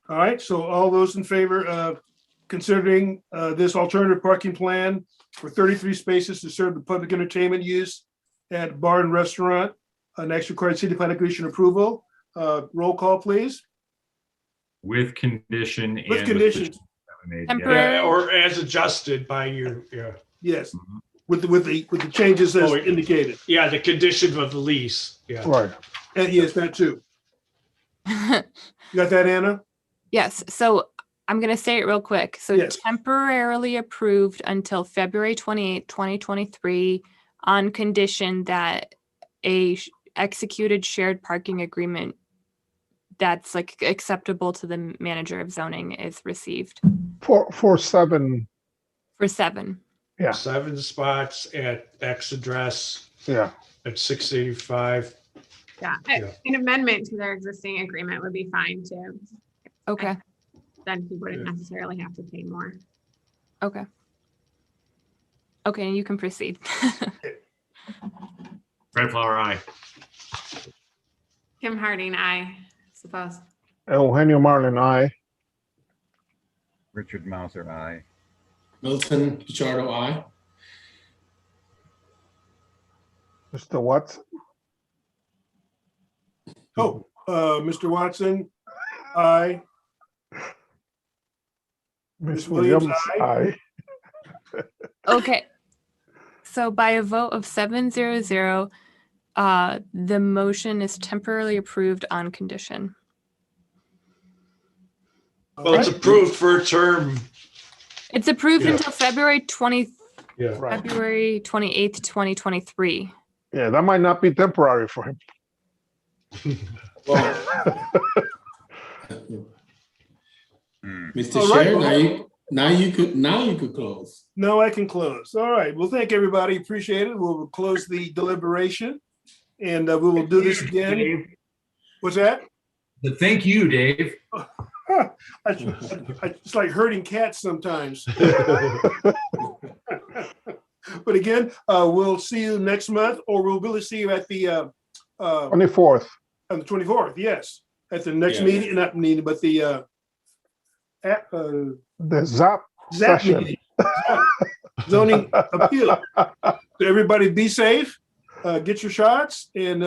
All right. So all those in favor of considering this alternative parking plan for 33 spaces to serve the public entertainment use at bar and restaurant, next required city plan commission approval. Roll call, please. With condition and. With conditions. that we made, Temporary. Yeah, or as adjusted by your, yeah. Yes. Mhm. With the changes as Oh, indicated. Yeah, the condition of the lease, yeah. Right. And yes, that too. You got that, Anna? Yes, so I'm going to say it real quick. So Yes. temporarily approved until February 28th, 2023, on condition that a executed shared parking agreement that's like acceptable to the manager of zoning is received For 7. for 7. Yeah. 7 spots at X address Yeah. at 685. Yeah, Yeah. an amendment to their existing agreement would be fine too. Okay, Then he wouldn't Yeah. necessarily have to pay more. okay. Okay, you can proceed. Red Flower Eye. Kim Harding, I suppose. Eugenio Marlin, aye. Richard Mauser, aye. Milton Pichardo, aye. Mr. Watson? Oh, Mr. Watson, aye. Ms. Williams, Williams, aye. aye. Okay. So by a vote of 7-0-0, the motion is temporarily approved on condition. Well, it's approved for a term. It's approved Yeah. until February Yeah. Right. February 28th, 2023. Yeah, that might not be temporary for him. Well, Hmm. Mr. All right, Chair, well- now you could close. No, I can close. All right. Well, thank everybody. Appreciate it. We'll close the deliberation and we will do this again. Dave. What's that? But thank you, Dave. It's like herding cats sometimes. But again, we'll see you next month, or we'll really see you at the 24th. on the 24th. Yes, at the next Yeah. meeting, not meeting, but the The ZAP ZAP session. meeting, zoning appeal. So everybody be safe, get your shots, and